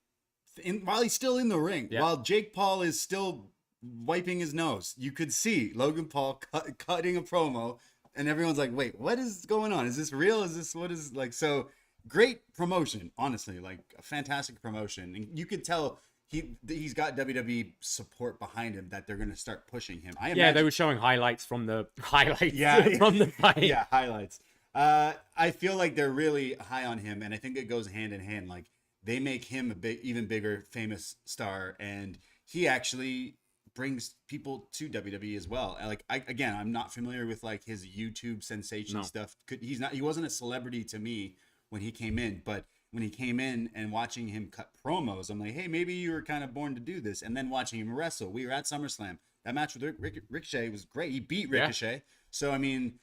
while he's still in the ring, while Jake Paul is still wiping his nose. You could see Logan Paul cutting a promo, and everyone's like, wait, what is going on? Is this real? Is this what is like? So great promotion, honestly, like a fantastic promotion. And you could tell he's got WWE support behind him, that they're going to start pushing him. They were showing highlights from the from the fight. Yeah, highlights. I feel like they're really high on him, and I think it goes hand in hand. Like they make him a even bigger famous star, and he actually brings people to WWE as well. Like I'm not familiar with like his YouTube sensation stuff. He wasn't a celebrity to me when he came in, but when he came in and watching him cut promos, I'm like, hey, maybe you were kind of born to do this. And then watching him wrestle, we were at SummerSlam. That match with Ricochet was great. He beat Ricochet. Yeah. So I mean,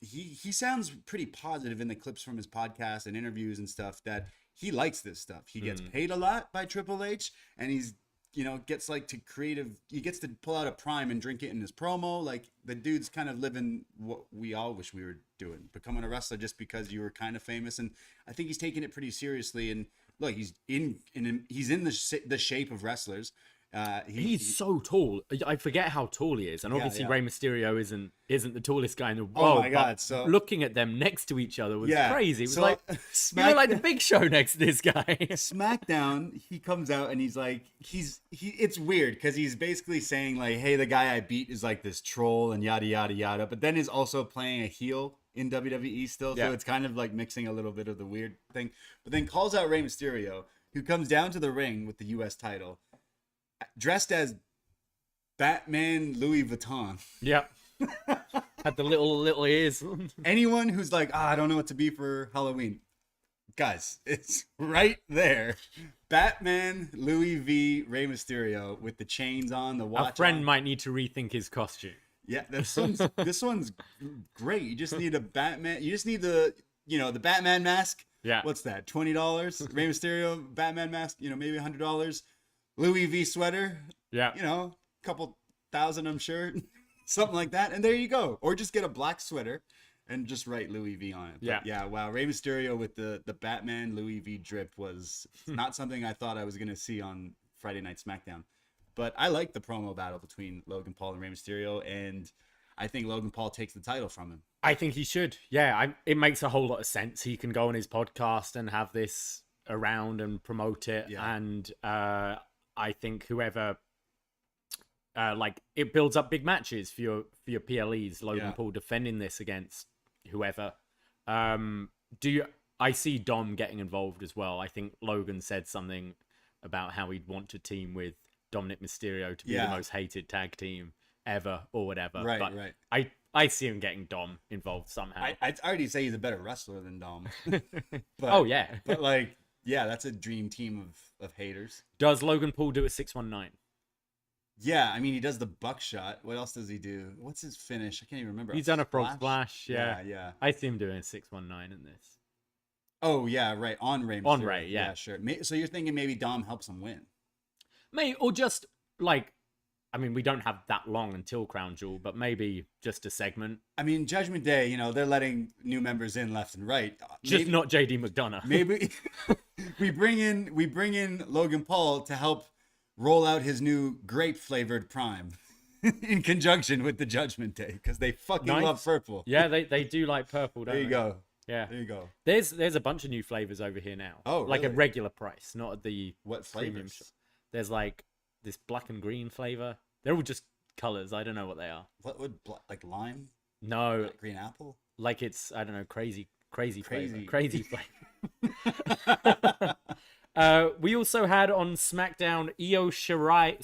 he sounds pretty positive in the clips from his podcast and interviews and stuff that he likes this stuff. He gets paid a lot by Triple H, and he's gets like to he gets to pull out a prime and drink it in his promo. Like the dude's kind of living what we all wish we were doing, becoming a wrestler just because you were kind of famous. And I think he's taking it pretty seriously. And look, he's in the shape of wrestlers. He's so tall. I forget how tall he is, and obviously Rey Mysterio isn't the tallest guy in the world. Oh my god! So looking at them next to each other was crazy. It was like you were like the Big Show next to this guy. SmackDown, he comes out and he's like, it's weird because he's basically saying like, hey, the guy I beat is like this troll and yada yada yada, but then is also playing a heel in WWE still, so it's kind of like mixing a little bit of the weird thing. But then calls out Rey Mysterio, who comes down to the ring with the U.S. title, dressed as Batman Louis Vuitton. Yep. Had the little ears. Anyone who's like, I don't know what to be for Halloween. Guys, it's right there. Batman, Louis V, Rey Mysterio with the chains on, the watch. A friend might need to rethink his costume. Yeah, this one's great. You just need a Batman. You just need the Batman mask. Yeah. What's that? $20. Rey Mysterio Batman mask. Maybe $100. Louis V sweater. Yeah. A couple thousand, I'm sure. Something like that. And there you go. Or just get a black sweater and just write Louis V on it. But yeah, wow. Rey Mysterio with the Batman Louis V drip was not something I thought I was going to see on Friday Night SmackDown. But I like the promo battle between Logan Paul and Rey Mysterio, and I think Logan Paul takes the title from him. I think he should. Yeah, it makes a whole lot of sense. He can go on his podcast and have this around and promote it. Yeah. And I think whoever, it builds up big matches for your PLEs. Logan Paul defending this against whoever. I see Dom getting involved as well. I think Logan said something about how he'd want to team with Dominic Mysterio to be the most hated tag team ever or whatever. Right, but right. I see him getting Dom involved somehow. I'd already say he's a better wrestler than Dom. But, but that's a dream team of haters. Does Logan Paul do a 619? Yeah, I mean, he does the buckshot. What else does he do? What's his finish? I can't even remember. He's done a frog splash. Yeah. I see him doing a 619 in this. Oh, yeah, right. On Rey Mysterio. On Rey, yeah. Yeah, sure. So you're thinking maybe Dom helps him win? Or just, we don't have that long until Crown Jewel, but maybe just a segment. I mean, Judgment Day, they're letting new members in left and right. Just not JD McDonough. Maybe we bring in Logan Paul to help roll out his new grape-flavored prime in conjunction with the Judgment Day, because they fucking love purple. Yeah, they do like purple, don't they? There you go. Yeah. There you go. There's a bunch of new flavors over here now. Oh, really? Like at regular price, not at the what flavors? There's this black and green flavor. They're all just colors. I don't know what they are. What would like lime? No. Like green apple? Like it's, I don't know, crazy flavor. We also had on SmackDown Io Sky.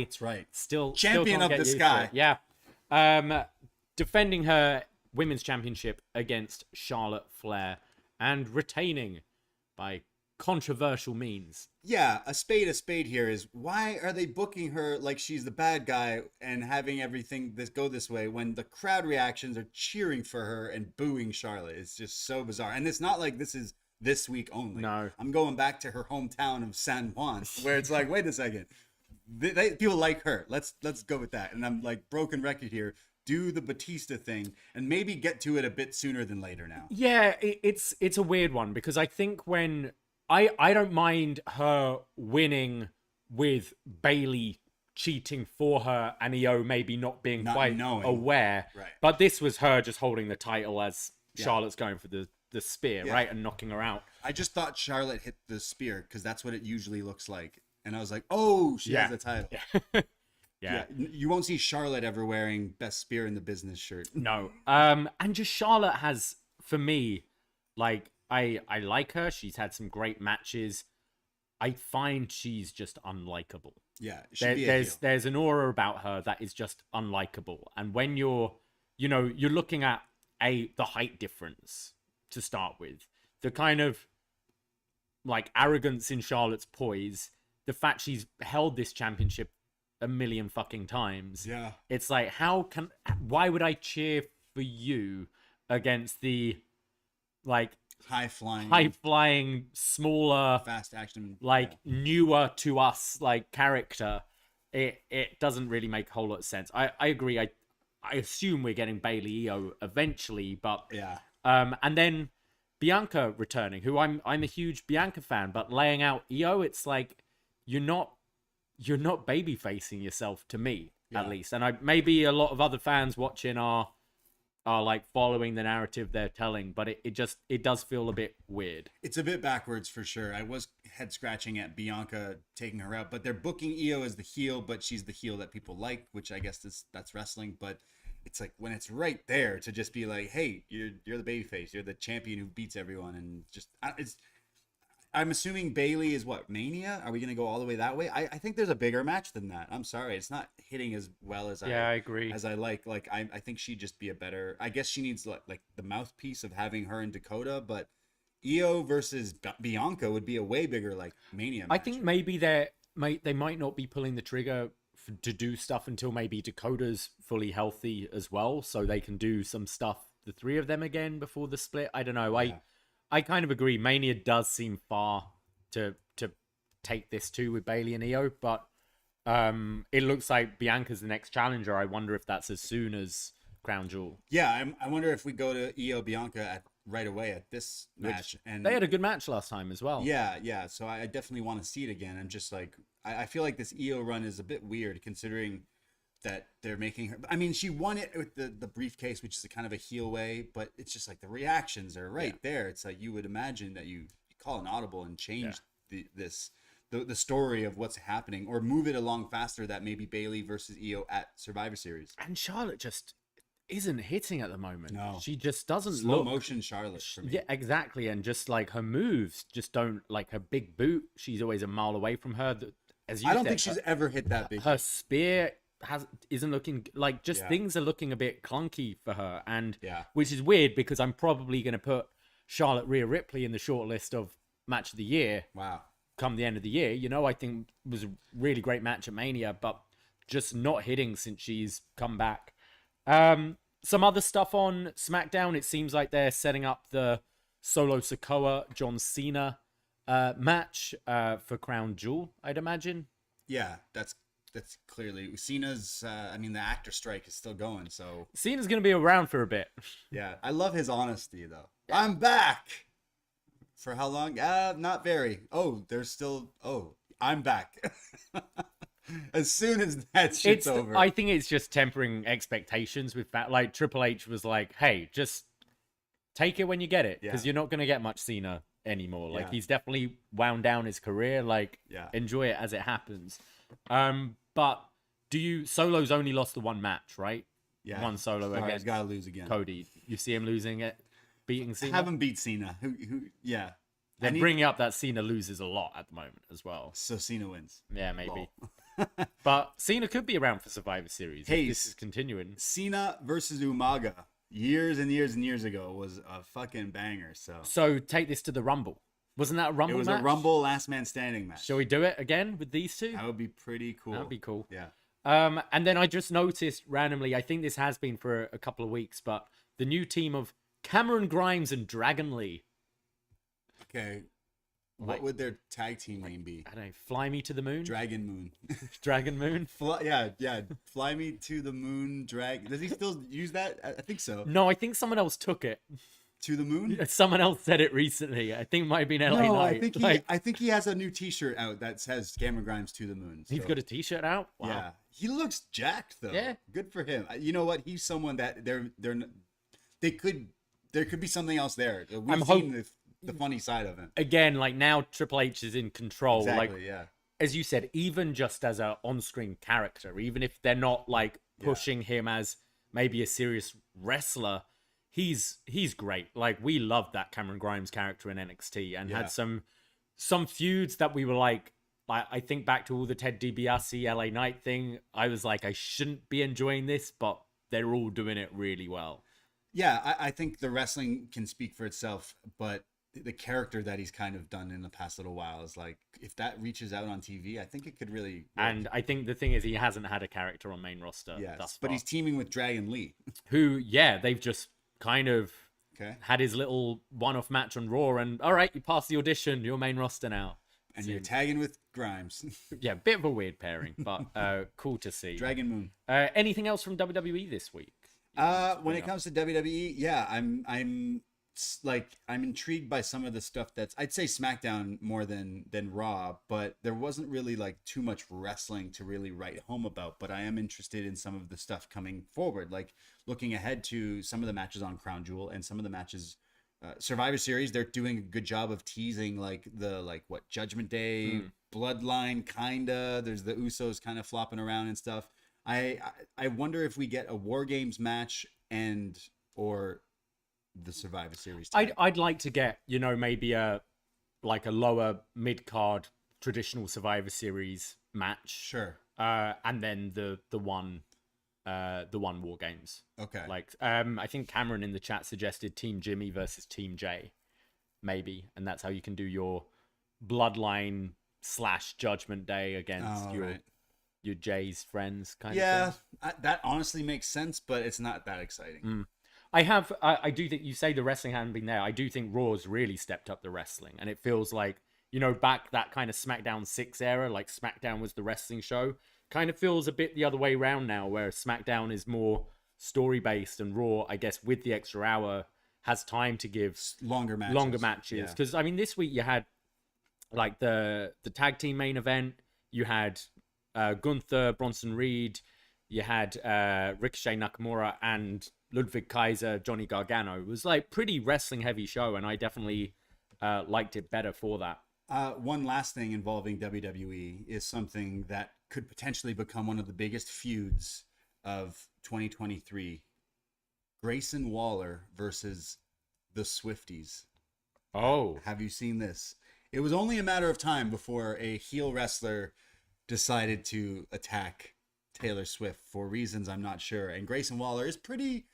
That's right. Still champion of the Sky. Yeah. Defending her women's championship against Charlotte Flair and retaining by controversial means. Yeah, a spade here is, why are they booking her like she's the bad guy and having everything go this way when the crowd reactions are cheering for her and booing Charlotte? It's just so bizarre. And it's not like this is this week only. No. I'm going back to her hometown of San Juan, where it's like, wait a second. People like her. Let's go with that. And I'm like, broken record here. Do the Batista thing and maybe get to it a bit sooner than later now. Yeah, it's a weird one, because I think when I don't mind her winning with Bailey cheating for her and Io maybe not being quite aware. Right. But this was her just holding the title as Charlotte's going for the spear, right? And knocking her out. I just thought Charlotte hit the spear because that's what it usually looks like. And I was like, oh, she has the title. Yeah. You won't see Charlotte ever wearing best spear in the business shirt. No. And just Charlotte has, for me, I like her. She's had some great matches. I find she's just unlikable. Yeah. There's an aura about her that is just unlikable. And when you're looking at the height difference to start with, the kind of arrogance in Charlotte's poise, the fact she's held this championship a million fucking times. Yeah. It's like, why would I cheer for you against the like high flying, smaller, fast action, newer to us character? It doesn't really make a whole lot of sense. I agree. I assume we're getting Bailey Io eventually, but and then Bianca returning, who I'm a huge Bianca fan, but laying out Io, it's like you're not baby facing yourself to me, at least. And maybe a lot of other fans watching are like following the narrative they're telling, but it does feel a bit weird. It's a bit backwards for sure. I was head scratching at Bianca taking her out, but they're booking Io as the heel, but she's the heel that people like, which I guess that's wrestling. But it's like when it's right there to just be like, hey, you're the babyface, you're the champion who beats everyone, and just I'm assuming Bailey is what, Mania? Are we gonna go all the way that way? I think there's a bigger match than that. I'm sorry, it's not hitting as well as I agree. As I like. Like I think she'd just be a better. I guess she needs like the mouthpiece of having her in Dakota, but Io versus Bianca would be a way bigger like Mania match. I think maybe they might not be pulling the trigger to do stuff until maybe Dakota's fully healthy as well, so they can do some stuff, the three of them again before the split. I don't know. Yeah. I kind of agree. Mania does seem far to take this to with Bailey and Io, but it looks like Bianca's the next challenger. I wonder if that's as soon as Crown Jewel. Yeah, I wonder if we go to Io Bianca right away at this match. And they had a good match last time as well. Yeah. So I definitely want to see it again. I'm just like, I feel like this Io run is a bit weird considering that they're making her. I mean, she won it with the briefcase, which is a kind of a heel way, but it's just like the reactions are right there. It's like you would imagine that you call an audible and change the story of what's happening, or move it along faster. That maybe Bailey versus Io at Survivor Series. And Charlotte just isn't hitting at the moment. No, she just doesn't slow motion Charlotte for me. Yeah, exactly. And just like her moves just don't, like her big boot, she's always a mile away from her. As you I don't think she's ever hit that big. Her spear isn't looking like, just things are looking a bit clunky for her, and which is weird because I'm probably going to put Charlotte Rhea Ripley in the short list of match of the year. Wow. Come the end of the year, I think it was a really great match at Mania, but just not hitting since she's come back. Some other stuff on SmackDown. It seems like they're setting up the Solo Sikoa John Cena match for Crown Jewel, I'd imagine. Yeah, that's clearly Cena's. I mean, the actor strike is still going, so Cena's gonna be around for a bit. Yeah, I love his honesty though. I'm back. For how long? Not very. Oh, there's still. Oh, I'm back. As soon as that shit's over. I think it's just tempering expectations with that. Like Triple H was like, "Hey, just take it when you get it, because you're not gonna get much Cena anymore. Like he's definitely wound down his career. Like enjoy it as it happens." But Solo's only lost the one match, right? Yeah. One Solo against. He's gotta lose again. Cody. You see him losing it, beating Cena? Have him beat Cena. Yeah. They're bringing up that Cena loses a lot at the moment as well. So Cena wins. Yeah, maybe. But Cena could be around for Survivor Series if this is continuing. Cena versus Umaga years and years and years ago was a fucking banger. So take this to the Rumble. Wasn't that a Rumble match? It was a Rumble last man standing match. Shall we do it again with these two? That would be pretty cool. That would be cool. Yeah. And then I just noticed randomly, I think this has been for a couple of weeks, but the new team of Cameron Grimes and Dragon Lee. Okay. What would their tag team name be? I don't know. Fly Me to the Moon? Dragon Moon. Dragon Moon? Yeah. Fly Me to the Moon. Does he still use that? I think so. No, I think someone else took it. To the Moon? Someone else said it recently. I think it might have been LA Knight. I think he has a new T-shirt out that says Cameron Grimes to the Moon. So. He's got a T-shirt out? Wow. Yeah. He looks jacked though. Yeah. Good for him. You know what? He's someone that there could be something else there. We've seen the funny side of him. Again, like now Triple H is in control. Exactly, like, as you said, even just as a on-screen character, even if they're not like pushing him as maybe a serious wrestler, he's great. Like we loved that Cameron Grimes character in NXT and had some feuds that we were like, I think back to all the Ted DiBiase LA Knight thing. I was like, I shouldn't be enjoying this, but they're all doing it really well. Yeah, I think the wrestling can speak for itself, but the character that he's kind of done in the past little while is like, if that reaches out on TV, I think it could really work. And I think the thing is, he hasn't had a character on main roster. Yes, thus but far. he's teaming with Dragon Lee. Who, yeah, they've just kind of Okay. had his little one-off match on Raw, and all right, you passed the audition, you're main roster now. And you're tagging with Grimes. Yeah, bit of a weird pairing, but cool to see. Dragon Moon. Anything else from WWE this week? When it comes to WWE, yeah, I'm intrigued by some of the stuff that's, I'd say SmackDown more than Raw, but there wasn't really like too much wrestling to really write home about. But I am interested in some of the stuff coming forward, like looking ahead to some of the matches on Crown Jewel and some of the matches. Survivor Series, they're doing a good job of teasing like Judgment Day, Bloodline, kinda. There's the Usos kind of flopping around and stuff. I wonder if we get a War Games match or the Survivor Series tag. I'd like to get, maybe a lower mid card traditional Survivor Series match. Sure. And then the one War Games. Okay. I think Cameron in the chat suggested Team Jimmy versus Team Jay, maybe, and that's how you can do your Bloodline / Judgment Day against your Jay's friends kind of thing. Yeah, that honestly makes sense, but it's not that exciting. I do think you say the wrestling hadn't been there. I do think Raw's really stepped up the wrestling, and it feels like, back that kind of SmackDown 6 era, like SmackDown was the wrestling show. Kind of feels a bit the other way around now, where SmackDown is more story based, and Raw, I guess, with the extra hour, has time to give longer matches. Because I mean, this week you had like the tag team main event, you had Gunther, Bronson Reed, you had Ricochet, Nakamura, and Ludwig Kaiser, Johnny Gargano. It was like pretty wrestling heavy show, and I definitely liked it better for that. One last thing involving WWE is something that could potentially become one of the biggest feuds of 2023. Grayson Waller versus the Swifties. Oh. Have you seen this? It was only a matter of time before a heel wrestler decided to attack Taylor Swift for reasons I'm not sure. And Grayson Waller is pretty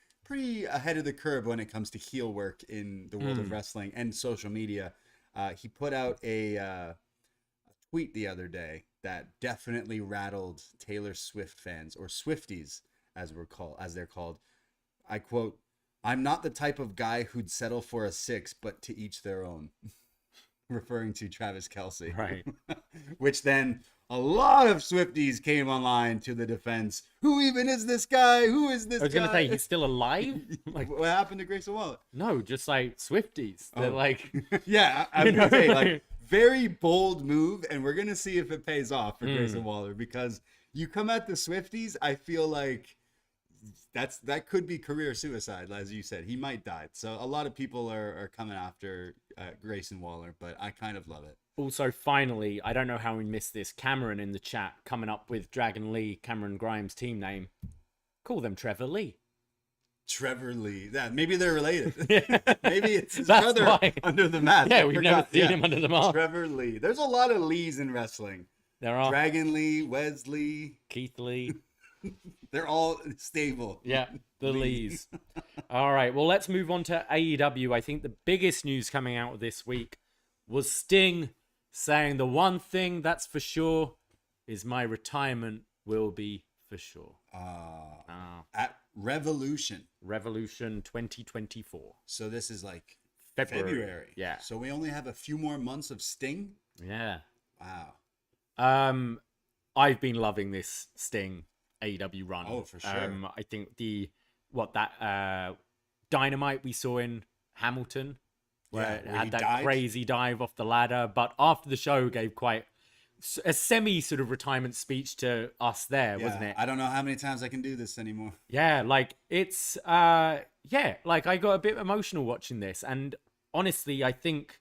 ahead of the curve when it comes to heel work in the world of wrestling and social media. He put out a tweet the other day that definitely rattled Taylor Swift fans, or Swifties as they're called. I quote, "I'm not the type of guy who'd settle for a 6, but to each their own." Referring to Travis Kelce. Right. Which then a lot of Swifties came online to the defense. Who even is this guy? Who is this guy? I was going to say, he's still alive? Like, what happened to Grayson Waller? No, just like Swifties. They're like... Yeah, I was going to say, like, very bold move, and we're going to see if it pays off for Grayson Waller, because you come at the Swifties, I feel like that could be career suicide, as you said. He might die. So a lot of people are coming after Grayson Waller, but I kind of love it. Also, finally, I don't know how we missed this. Cameron in the chat coming up with Dragon Lee, Cameron Grimes' team name. Call them Trevor Lee. Trevor Lee. Yeah, maybe they're related. Maybe it's his That's brother why. under the mask. Yeah, we've never seen him under the mask. Trevor Lee. There's a lot of Lees in wrestling. There are. Dragon Lee, Wesley, Keith Lee. They're all stable. Yeah, the Lees. All right, well, let's move on to AEW. I think the biggest news coming out this week was Sting saying the one thing that's for sure is my retirement will be for sure. At Revolution 2024. So this is like February. Yeah. So we only have a few more months of Sting? Yeah. Wow. I've been loving this Sting AEW run. Oh, for sure. I think Dynamite we saw in Hamilton, where it had that crazy dive off the ladder, but after the show gave quite a semi sort of retirement speech to us there, wasn't it? I don't know how many times I can do this anymore. Yeah, like it's like I got a bit emotional watching this, and honestly, I think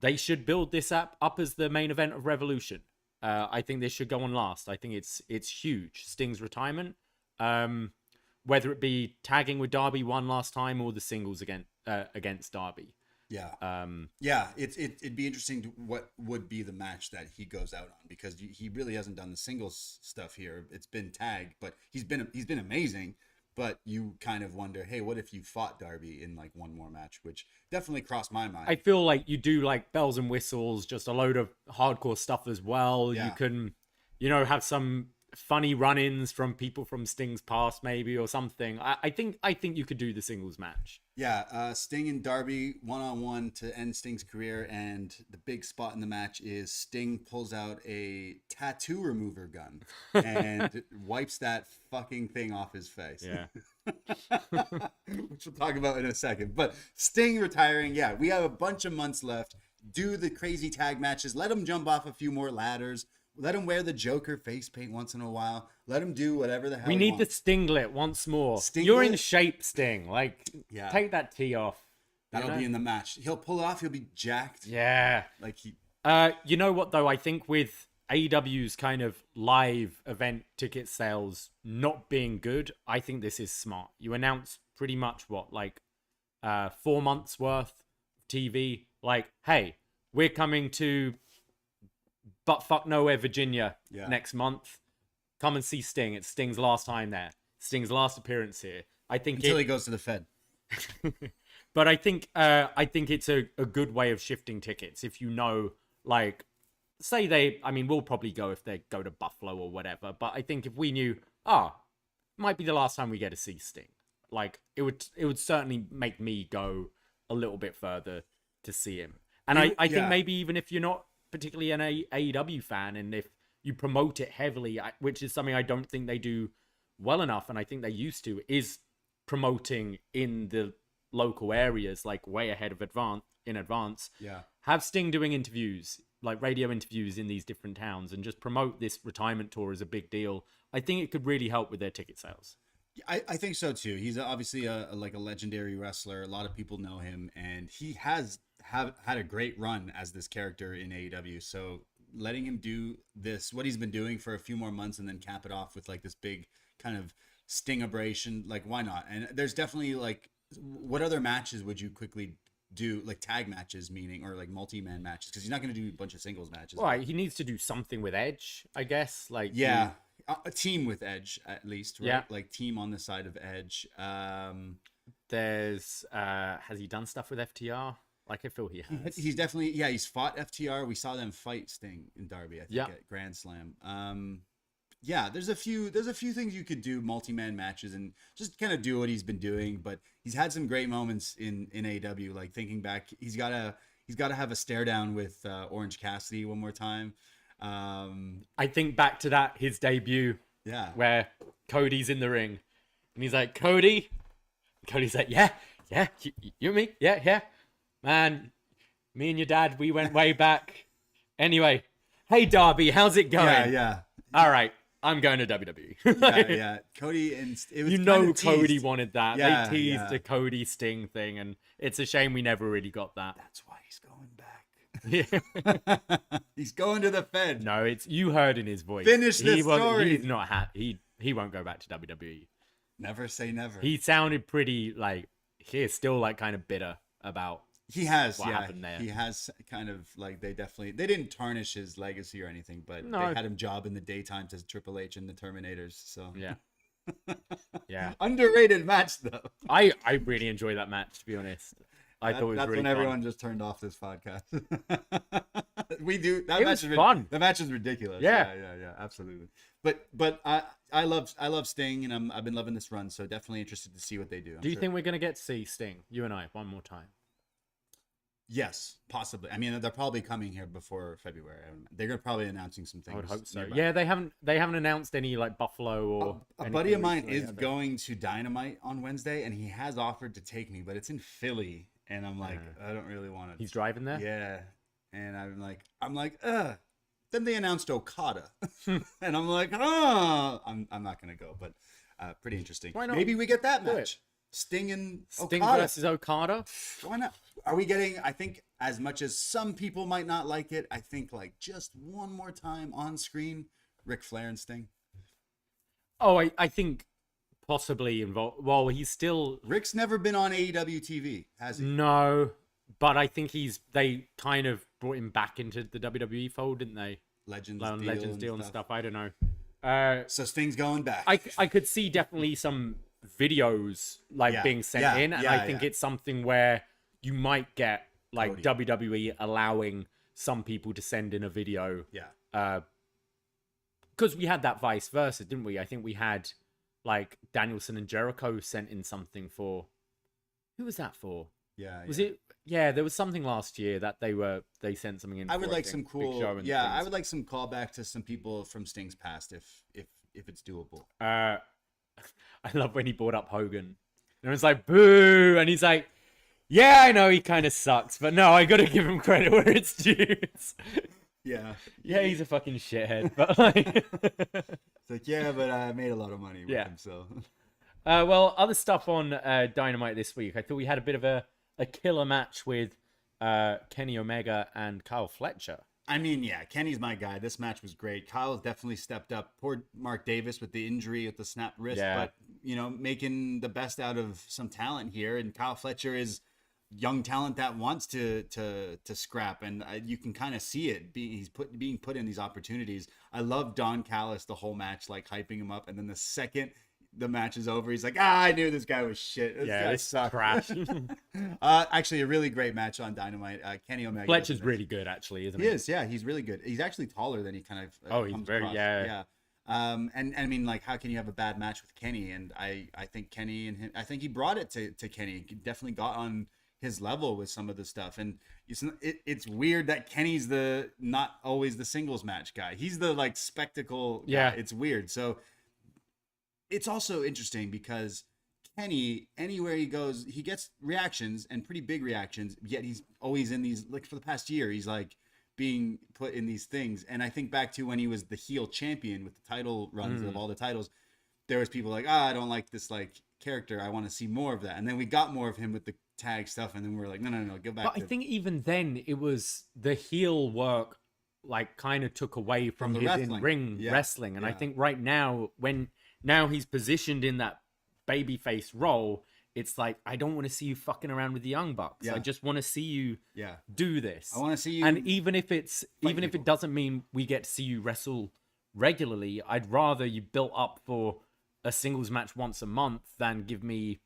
they should build this up as the main event of Revolution. I think this should go on last. I think it's huge. Sting's retirement, whether it be tagging with Darby one last time or the singles against Darby. Yeah. It'd be interesting to what would be the match that he goes out on, because he really hasn't done the singles stuff here. It's been tag, but he's been amazing. But you kind of wonder, hey, what if you fought Darby in like one more match, which definitely crossed my mind. I feel like you do like bells and whistles, just a load of hardcore stuff as well. Yeah. You can, have some funny run-ins from people from Sting's past, maybe, or something. I think you could do the singles match. Yeah, Sting and Darby one-on-one to end Sting's career, and the big spot in the match is Sting pulls out a tattoo remover gun and wipes that fucking thing off his face. Yeah. Which we'll talk about in a second. But Sting retiring, yeah, we have a bunch of months left. Do the crazy tag matches. Let him jump off a few more ladders. Let him wear the Joker face paint once in a while. Let him do whatever the hell we he need wants. the Stinglet once more. Stinglet? You're in shape, Sting. Like, Yeah. take that tee off. That'll be in the match. He'll pull it off. He'll be jacked. Yeah. Like he. You know what, though? I think with AEW's kind of live event ticket sales not being good, I think this is smart. You announce pretty much 4 months worth of TV. Like, hey, we're coming to Buttfuck Nowhere, Virginia next month. Come and see Sting. It's Sting's last time there. Sting's last appearance here. I think Until he goes to the Fed. But I think it's a good way of shifting tickets. If say we'll probably go if they go to Buffalo or whatever. But I think if we knew, might be the last time we get to see Sting. Like, it would certainly make me go a little bit further to see him. And I think maybe even if you're not particularly an AEW fan, and if you promote it heavily, which is something I don't think they do well enough, and I think they used to, is promoting in the local areas, like way ahead of in advance. Yeah. Have Sting doing interviews, like radio interviews in these different towns, and just promote this retirement tour as a big deal. I think it could really help with their ticket sales. I think so too. He's obviously a legendary wrestler. A lot of people know him, and he has had a great run as this character in AEW. So letting him do what he's been doing for a few more months, and then cap it off with like this big kind of Sting-abration, like, why not? And there's definitely like, what other matches would you quickly do, like tag matches, meaning, or like multi-man matches? Because he's not going to do a bunch of singles matches. Right, he needs to do something with Edge, I guess. Like, yeah. A team with Edge, at least, right? Yeah. Like, team on the side of Edge. There's has he done stuff with FTR? Like, I feel he has. He's definitely, he's fought FTR. We saw them fight Sting and Darby, I think, at Grand Slam. There's a few things you could do, multi-man matches, and just kind of do what he's been doing. But he's had some great moments in AEW. Like, thinking back, he's got to have a stare down with Orange Cassidy one more time. I think back to his debut, where Cody's in the ring, and he's like, Cody. Cody's like, yeah, you and me, yeah, man, me and your dad, we went way back. Anyway, hey Darby, how's it going? Yeah. All right, I'm going to WWE. yeah. Cody, and it was Cody wanted that. Yeah, they teased the Cody Sting thing, and it's a shame we never really got that. That's why he's going back. Yeah. He's going to the Fed. No, it's, you heard in his voice. Finish the story. He's not happy. He won't go back to WWE. Never say never. He sounded pretty like he's still like kind of bitter about. He has, what happened there. He has kind of like, they didn't tarnish his legacy or anything, but No. they had him job in the daytime as Triple H and the Terminators. So yeah. Underrated match though. I really enjoyed that match, to be honest. I thought it was that's really when fun. everyone just turned off this podcast. We do that. It match was is fun. The match is ridiculous. Yeah, absolutely. But I love Sting, and I've been loving this run, so definitely interested to see what they do. Do you think we're gonna get to see Sting, you and I, one more time? Yes, possibly. I mean, they're probably coming here before February. They're gonna probably announcing some things. I would hope so. nearby. Yeah, they haven't announced any like Buffalo or A buddy of mine recently, is have they? going to Dynamite on Wednesday, and he has offered to take me, but it's in Philly, and I'm like, I don't really want to. He's driving there. Yeah, and I'm like, ugh. Then they announced Okada, and I'm like, I'm not gonna go, but pretty interesting. Why not? Maybe we get that Do match. it. Sting Sting versus Okada. Why not? Are we getting? I think as much as some people might not like it, I think like just one more time on screen, Ric Flair and Sting. Oh, I think possibly involved. Well, he's still Rick's never been on AEW TV, has he? no, but I think they kind of brought him back into the WWE fold, didn't they? Legends Legends deal and stuff. I don't know. So Sting's going back. I could see definitely some videos like being sent in, and I think it's something where you might get like WWE allowing some people to send in a video. Because we had that vice versa, didn't we? I think we had like Danielson and Jericho sent in something for. Who was that for? Was it? Yeah, there was something last year that they sent something in. I would like some cool. I would like some callback to some people from Sting's past if it's doable. I love when he brought up Hogan. And it was like, boo! And he's like, yeah, I know he kind of sucks, but no, I gotta give him credit where it's due. Yeah, he's a fucking shithead, but like... It's like, yeah, but I made a lot of money with him, so... Well, other stuff on Dynamite this week. I thought we had a bit of a killer match with Kenny Omega and Kyle Fletcher. I mean, yeah, Kenny's my guy. This match was great. Kyle's definitely stepped up. Poor Mark Davis with the injury, with the snapped wrist, but, you know, making the best out of some talent here. And Kyle Fletcher is young talent that wants to scrap, and you can kind of see it. He's being put in these opportunities. I love Don Callis the whole match, like hyping him up, and then the second the match is over, he's like, I knew this guy was shit. This sucked. Crap. Actually, a really great match on Dynamite. Kenny Omega. Fletcher's really good, actually, isn't he? He is, yeah. He's really good. He's actually taller than he kind of. He's very across. Yeah. And I mean, like, how can you have a bad match with Kenny? And I think Kenny and him, I think he brought it to Kenny. He definitely got on his level with some of the stuff, and it's weird that Kenny's not always the singles match guy. He's the like spectacle guy. It's weird. So it's also interesting because Kenny, anywhere he goes, he gets reactions and pretty big reactions, yet he's always in these, like for the past year, he's like being put in these things. And I think back to when he was the heel champion with the title runs of all the titles, there was people like, I don't like this like character. I want to see more of that. And then we got more of him with the tag stuff, and then we're like, no, go back. But I think even then it was the heel work, like kind of took away from his in-ring wrestling. And I think right now, now he's positioned in that babyface role, it's like, I don't want to see you fucking around with the Young Bucks. I just want to see you do this. I want to see you. And even if it doesn't mean we get to see you wrestle regularly, I'd rather you built up for a singles match once a month than give me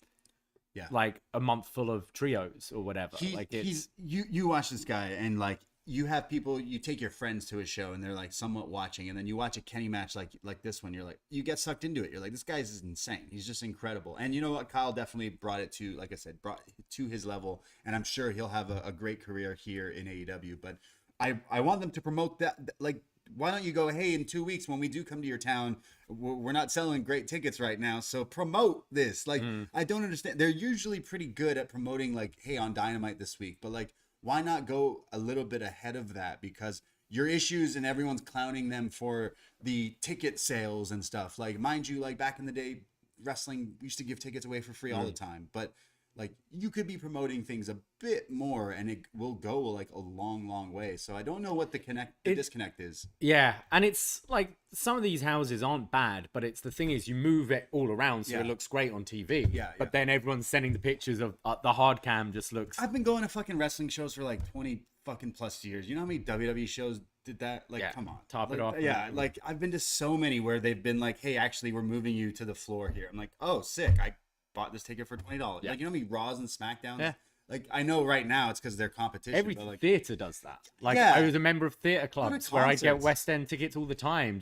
like a month full of trios or whatever. You watch this guy, and like you have people, you take your friends to a show and they're like somewhat watching, and then you watch a Kenny match like this one, you're like, you get sucked into it. You're like, this guy's is insane. He's just incredible. And you know what? Kyle definitely brought it to, like I said, brought it to his level, and I'm sure he'll have a great career here in AEW. But I want them to promote that. Like, why don't you go, hey, in 2 weeks when we do come to your town, we're not selling great tickets right now, so promote this. Like, I don't understand. They're usually pretty good at promoting, like, hey, on Dynamite this week, but like, why not go a little bit ahead of that? Because your issues and everyone's clowning them for the ticket sales and stuff. Like, mind you, like back in the day, wrestling used to give tickets away for free all the time, but like, you could be promoting things a bit more, and it will go like a long way. So I don't know what the disconnect is. Yeah, and it's like some of these houses aren't bad, but it's the thing is you move it all around so it looks great on TV. But then everyone's sending the pictures of the hard cam just looks. I've been going to fucking wrestling shows for like 20 fucking plus years. You know how many WWE shows did that? Like, come on, top it off. Yeah, like I've been to so many where they've been like, hey, actually, we're moving you to the floor here. I'm like, oh, sick. I bought this ticket for $20. Like, you know how many Raws and SmackDowns? Yeah. Like, I know right now it's because they're competition. Every but like, theater does that. Like, I was a member of theater clubs where I get West End tickets all the time.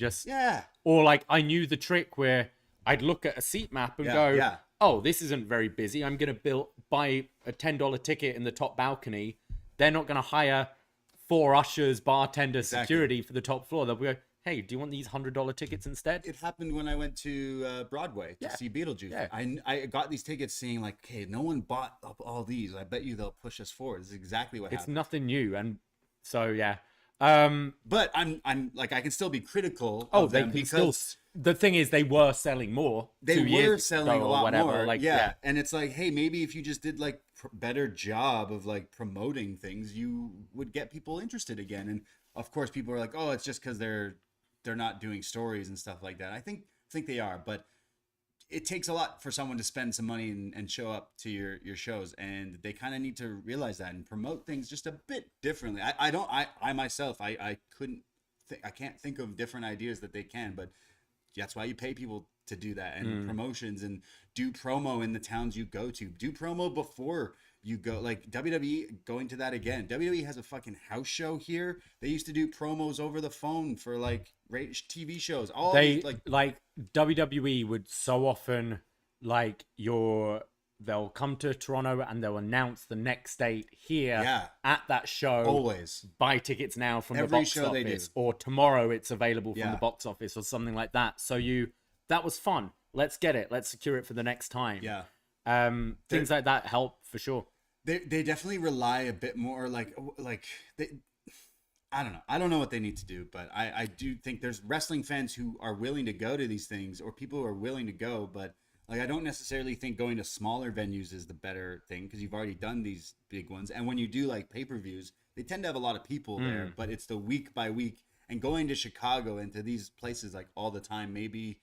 Or like, I knew the trick where I'd look at a seat map and go, oh, this isn't very busy. I'm going to buy a $10 ticket in the top balcony. They're not going to hire 4 ushers, bartenders, security for the top floor. They'll go, hey, do you want these $100 tickets instead? It happened when I went to Broadway to see Beetlejuice. Yeah. I got these tickets seeing like, hey, no one bought up all these. I bet you they'll push us forward. This is exactly what happened. It's nothing new. And so, but I'm like, I can still be critical of them because the thing is, they were selling more. They were selling a lot more. Like, and it's like, hey, maybe if you just did like better job of like promoting things, you would get people interested again. And of course, people are like, oh, it's just because they're not doing stories and stuff like that. I think they are, but it takes a lot for someone to spend some money and show up to your shows, and they kind of need to realize that and promote things just a bit differently. I myself, I can't think of different ideas that they can, but that's why you pay people to do that, and promotions, and do promo in the towns you go to. Do promo before you go. Like WWE going to that again. WWE has a fucking house show here. They used to do promos over the phone for like TV shows. All They these, like WWE would so often like they'll come to Toronto and they'll announce the next date here at that show. Always buy tickets now from every the box show office, or tomorrow it's available from the box office, or something like that. So that was fun. Let's get it. Let's secure it for the next time. Yeah. Things like that help for sure. They definitely rely a bit more like they. I don't know. I don't know what they need to do, but I do think there's wrestling fans who are willing to go to these things, or people who are willing to go, but like I don't necessarily think going to smaller venues is the better thing, because you've already done these big ones. And when you do like pay-per-views, they tend to have a lot of people there, but it's the week by week, and going to Chicago and to these places like all the time, maybe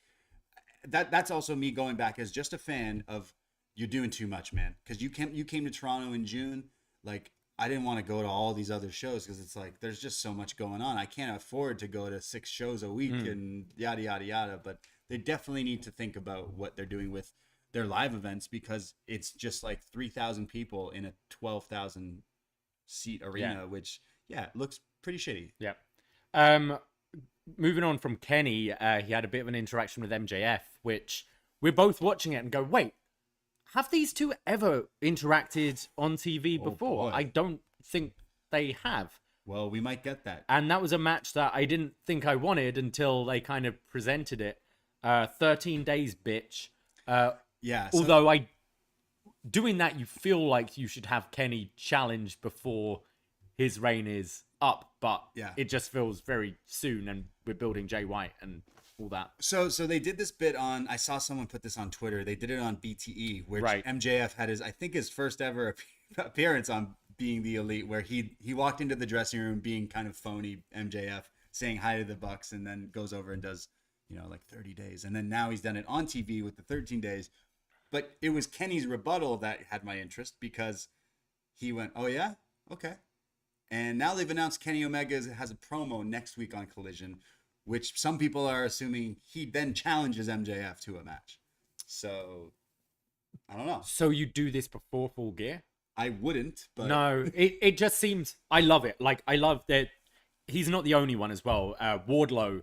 that's also me going back as just a fan of, you're doing too much, man. Because you came to Toronto in June. Like, I didn't want to go to all these other shows because it's like there's just so much going on. I can't afford to go to 6 shows a week and yada yada yada. But they definitely need to think about what they're doing with their live events, because it's just like 3,000 people in a 12,000 seat arena, which looks pretty shitty. Yeah. Moving on from Kenny, he had a bit of an interaction with MJF, which we're both watching it and go, wait, have these two ever interacted on TV before? Boy. I don't think they have. Well, we might get that. And that was a match that I didn't think I wanted until they kind of presented it. 13 days, bitch. Although doing that, you feel like you should have Kenny challenge before his reign is up, but it just feels very soon, and we're building Jay White and all that. So they did this bit on, I saw someone put this on Twitter. They did it on BTE, which MJF had his first ever appearance on Being the Elite, where he walked into the dressing room being kind of phony MJF, saying hi to the Bucks, and then goes over and does, like 30 days. And then now he's done it on TV with the 13 days. But it was Kenny's rebuttal that had my interest, because he went, oh yeah? Okay. And now they've announced Kenny Omega has a promo next week on Collision, which some people are assuming he then challenges MJF to a match. So, I don't know. So you do this before Full Gear? I wouldn't, but... No, it just seems... I love it. Like, I love that he's not the only one as well. Wardlow,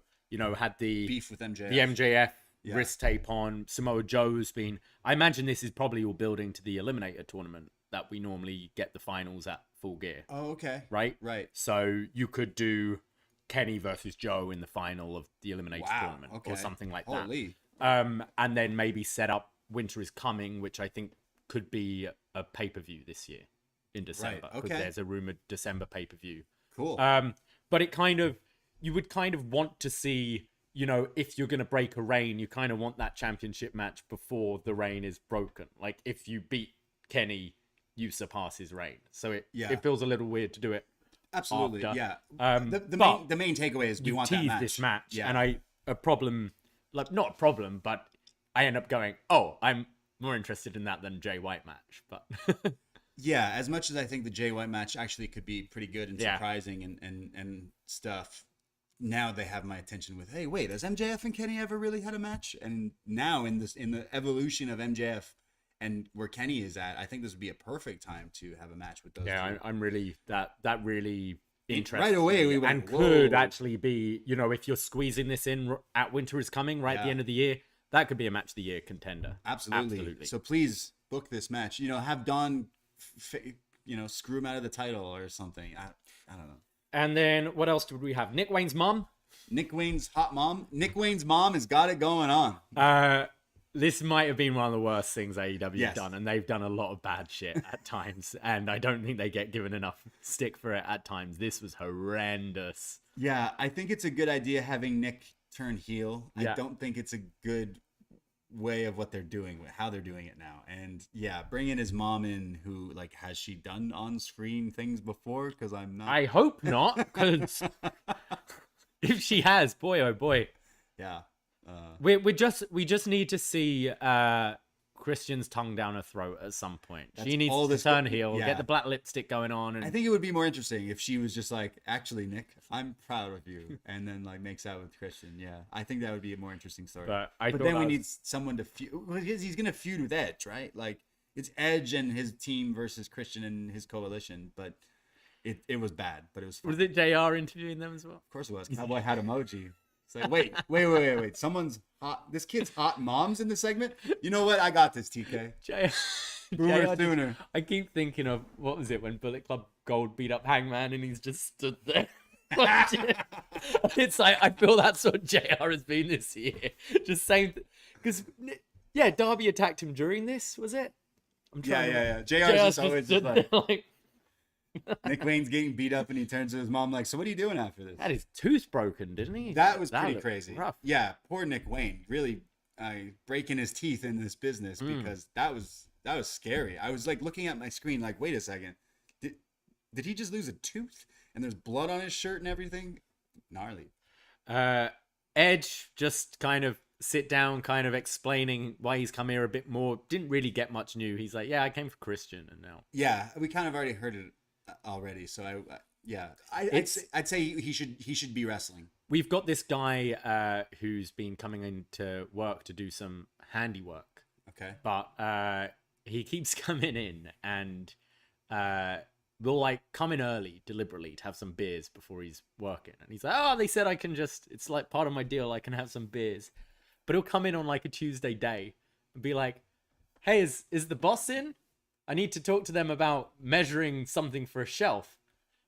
had the... beef with MJF. The MJF wrist tape on. Samoa Joe's been... I imagine this is probably all building to the Eliminator tournament that we normally get the finals at Full Gear. Oh, okay. Right? Right. So you could do Kenny versus Joe in the final of the Eliminator tournament, or something like that. And then maybe set up Winter is Coming, which I think could be a pay-per-view this year in December, because there's a rumored December pay-per-view. Cool. But you would kind of want to see, if you're going to break a reign, you kind of want that championship match before the reign is broken. Like, if you beat Kenny, you surpass his reign. So it feels a little weird to do it. Absolutely, after. yeah. The main takeaway is we want that match. This match, and not a problem, but I end up going, oh, I'm more interested in that than Jay White match. But yeah, as much as I think the Jay White match actually could be pretty good and surprising and stuff, now they have my attention with, hey, wait, has MJF and Kenny ever really had a match? And now in the evolution of MJF and where Kenny is at, I think this would be a perfect time to have a match with those two. I'm really that really interesting. Right away we went, and could actually be, if you're squeezing this in at Winter is Coming at the end of the year, that could be a match of the year contender. Absolutely. So please book this match. Have Don, screw him out of the title or something. I don't know. And then what else did we have? Nick Wayne's mom. Nick Wayne's hot mom. Nick Wayne's mom has got it going on. This might have been one of the worst things AEW have done, and they've done a lot of bad shit at times, and I don't think they get given enough stick for it at times. This was horrendous. Yeah, I think it's a good idea having Nick turn heel. Yeah. I don't think it's a good way of what they're doing, how they're doing it now. And bringing his mom in, who, like, has she done on-screen things before? Because I'm not... I hope not, because if she has, boy, oh boy. Yeah. We just need to see Christian's tongue down her throat at some point. That's she needs all to this- turn heel, yeah. get the black lipstick going on. And I think it would be more interesting if she was just like, actually, Nick, I'm proud of you, and then like makes out with Christian. Yeah, I think that would be a more interesting story. But then we need someone to feud. He's gonna feud with Edge, right? Like it's Edge and his team versus Christian and his coalition. But it was bad, but it was fun. Was it JR interviewing them as well? Of course it was. Cowboy hat emoji. It's like, wait. Someone's hot. This kid's hot mom's in the segment. You know what? I got this, TK. Boomer sooner. I keep thinking of, what was it, when Bullet Club Gold beat up Hangman and he's just stood there. It's like, I feel that's what JR has been this year. Just saying, because, yeah, Darby attacked him during this, was it? I'm trying Yeah. JR's just always just like... Nick Wayne's getting beat up and he turns to his mom like, so what are you doing after this? Had his tooth broken, didn't he? That was pretty crazy. Rough. Yeah, poor Nick Wayne. Really breaking his teeth in this business because that was scary. I was like looking at my screen like, wait a second. Did he just lose a tooth? And there's blood on his shirt and everything? Gnarly. Edge just kind of sit down, kind of explaining why he's come here a bit more. Didn't really get much new. He's like, yeah, I came for Christian and now. Yeah, we kind of already heard it already. So I'd say he should be wrestling. We've got this guy who's been coming into work to do some handiwork. Okay. But he keeps coming in and will like come in early deliberately to have some beers before he's working. And he's like, oh, they said I can just, it's like part of my deal, I can have some beers. But he'll come in on like a Tuesday day and be like, hey, is the boss in? I need to talk to them about measuring something for a shelf.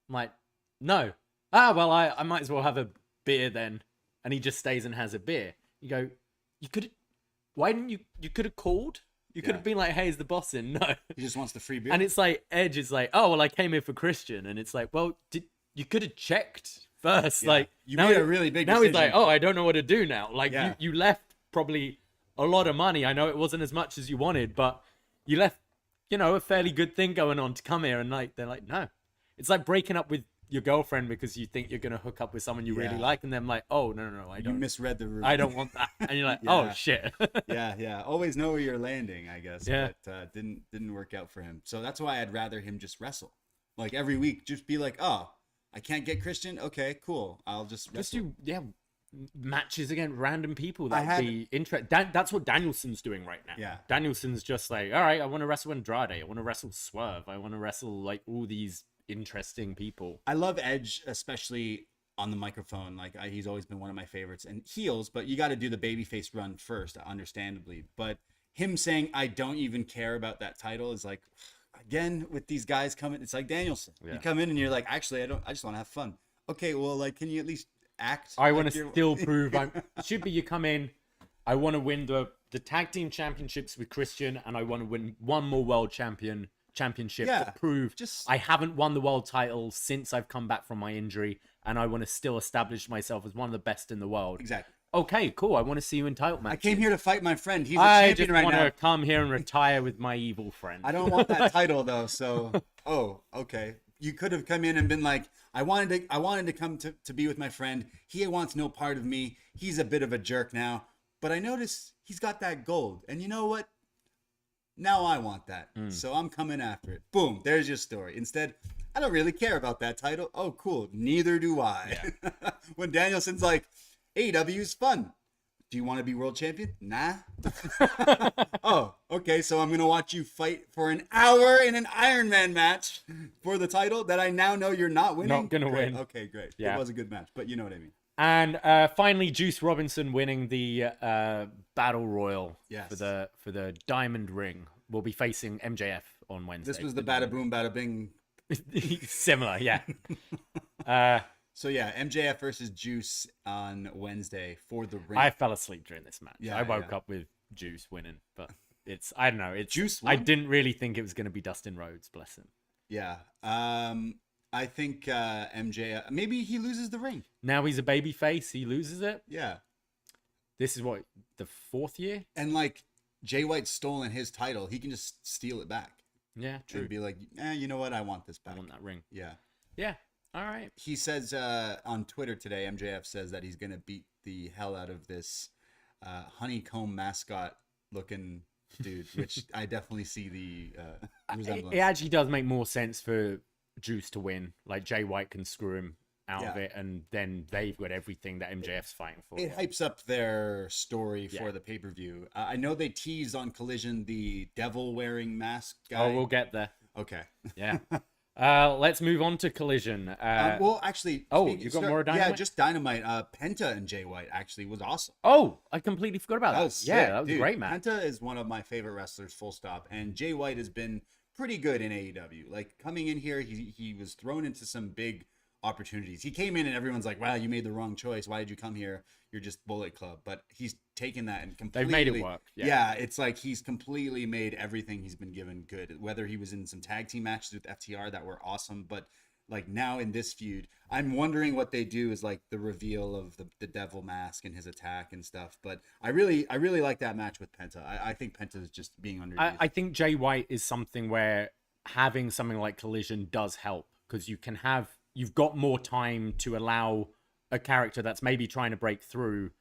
I'm like, no. Well, I might as well have a beer then. And he just stays and has a beer. You go, why didn't you could have called? You could have been like, hey, is the boss in? No. He just wants the free beer. And it's like, Edge is like, oh, well, I came here for Christian. And it's like, well, you could have checked first. Yeah. Like, you made a really big decision. Now he's like, oh, I don't know what to do now. Like, you left probably a lot of money. I know it wasn't as much as you wanted, but you left, a fairly good thing going on to come here. And like, they're like, no. It's like breaking up with your girlfriend because you think you're going to hook up with someone you really like. And then like, oh, no, I don't. You misread the room. I don't want that. And you're like, oh, shit. Yeah. Always know where you're landing, I guess. Yeah. But didn't work out for him. So that's why I'd rather him just wrestle. Like every week, just be like, oh, I can't get Christian? Okay, cool. I'll just wrestle. Just do, matches against random people. That'd be interesting. That's what Danielson's doing right now. Yeah. Danielson's just like, all right, I want to wrestle Andrade. I want to wrestle Swerve. I want to wrestle like all these interesting people. I love Edge, especially on the microphone. Like he's always been one of my favorites. And heels, but you got to do the babyface run first, understandably. But him saying I don't even care about that title is like, again, with these guys coming, it's like Danielson. Yeah. You come in and you're like, actually, I just want to have fun. Okay, well, like, can you at least act? I want to still prove. Should be you come in. I want to win the tag team championships with Christian, and I want to win one more world championship to prove I haven't won the world title since I've come back from my injury, and I want to still establish myself as one of the best in the world. Exactly. Okay, cool. I want to see you in title matches. I came here to fight my friend. He's a champion right now. I just want to come here and retire with my evil friend. I don't want that title though. So, okay. You could have come in and been like, I wanted to come to be with my friend. He wants no part of me. He's a bit of a jerk now. But I noticed he's got that gold. And you know what? Now I want that. So I'm coming after it. Boom. There's your story. Instead, I don't really care about that title. Oh, cool. Neither do I. Yeah. When Danielson's like, AEW's fun. Do you want to be world champion? Nah. Oh, okay. So I'm going to watch you fight for an hour in an Iron Man match for the title that I now know you're not winning. Not going to win. Okay, great. Yeah. It was a good match, but you know what I mean. And finally, Juice Robinson winning the Battle Royal for the Diamond Ring. Will be facing MJF on Wednesday. This was the bada boom, bada bing. Similar, yeah. So yeah, MJF versus Juice on Wednesday for the ring. I fell asleep during this match. I woke up with Juice winning, but I don't know. Juice won? I didn't really think it was going to be Dustin Rhodes, bless him. Yeah. I think MJF, maybe he loses the ring. Now he's a baby face, he loses it? Yeah. This is what, the 4th year? And like Jay White's stolen his title, he can just steal it back. Yeah, true. And be like, you know what? I want this back. I want that ring. Yeah. Yeah. All right. He says on Twitter today, MJF says that he's going to beat the hell out of this honeycomb mascot looking dude, which I definitely see the resemblance. It actually does make more sense for Juice to win. Like Jay White can screw him out of it, and then they've got everything that MJF's fighting for. It hypes up their story for the pay-per-view. I know they teased on Collision the devil wearing mask guy. Oh, we'll get there. Okay. Yeah. Let's move on to Collision. Well, actually, you got more Dynamite? Yeah, just Dynamite. Penta and Jay White actually was awesome. Oh, I completely forgot about that. Was sick, that was dude. a great match. Penta is one of my favorite wrestlers, full stop. And Jay White has been pretty good in AEW. Like, coming in here, he was thrown into some big opportunities. He came in and everyone's like, wow, you made the wrong choice. Why did you come here? You're just Bullet Club. But he's taken that and completely... They've made it work. Yeah, it's like he's completely made everything he's been given good. Whether he was in some tag team matches with FTR that were awesome, but like now in this feud, I'm wondering what they do is like the reveal of the devil mask and his attack and stuff. But I really like that match with Penta. I think Penta is just being underused. I think Jay White is something where having something like Collision does help, because you've got more time to allow a character that's maybe trying to break through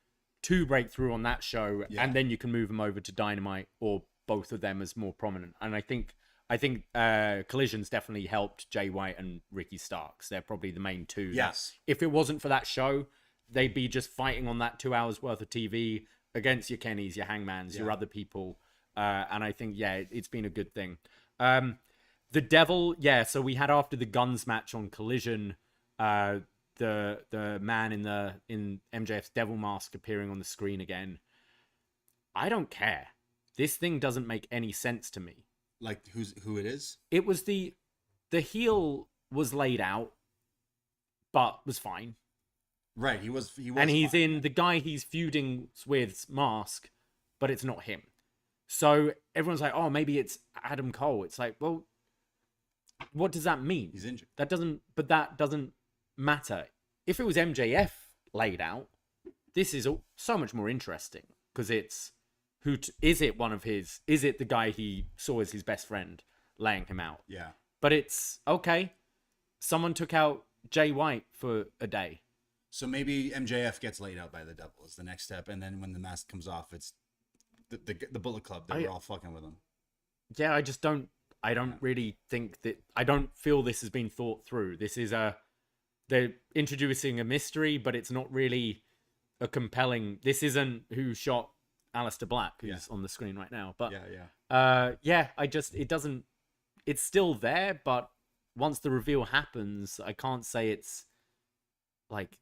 on that show, and then you can move them over to Dynamite or both of them as more prominent. And I think Collision's definitely helped Jay White and Ricky Starks. They're probably the main two. Yes. If it wasn't for that show, they'd be just fighting on that 2 hours worth of TV against your Kennys, your Hangmans, your other people. And I think, it's been a good thing. The Devil, so we had after the Guns match on Collision, the man in MJF's devil mask appearing on the screen again. I don't care. This thing doesn't make any sense to me. Like who it is? It was the heel was laid out, but was fine. Right, he was and he's fine. in the guy he's feuding with's mask, but it's not him. So everyone's like, oh, maybe it's Adam Cole. It's like, well, what does that mean? He's injured. That doesn't matter. If it was MJF laid out, this is so much more interesting, because it's is it the guy he saw as his best friend laying him out? Yeah. But it's okay. Someone took out Jay White for a day. So maybe MJF gets laid out by the devil is the next step, and then when the mask comes off, it's the Bullet Club. They were all fucking with him. Yeah, I don't really think that... I don't feel this has been thought through. This is they're introducing a mystery, but it's not really a compelling... This isn't who shot Aleister Black, who's on the screen right now. But it doesn't... It's still there, but once the reveal happens, I can't say it's like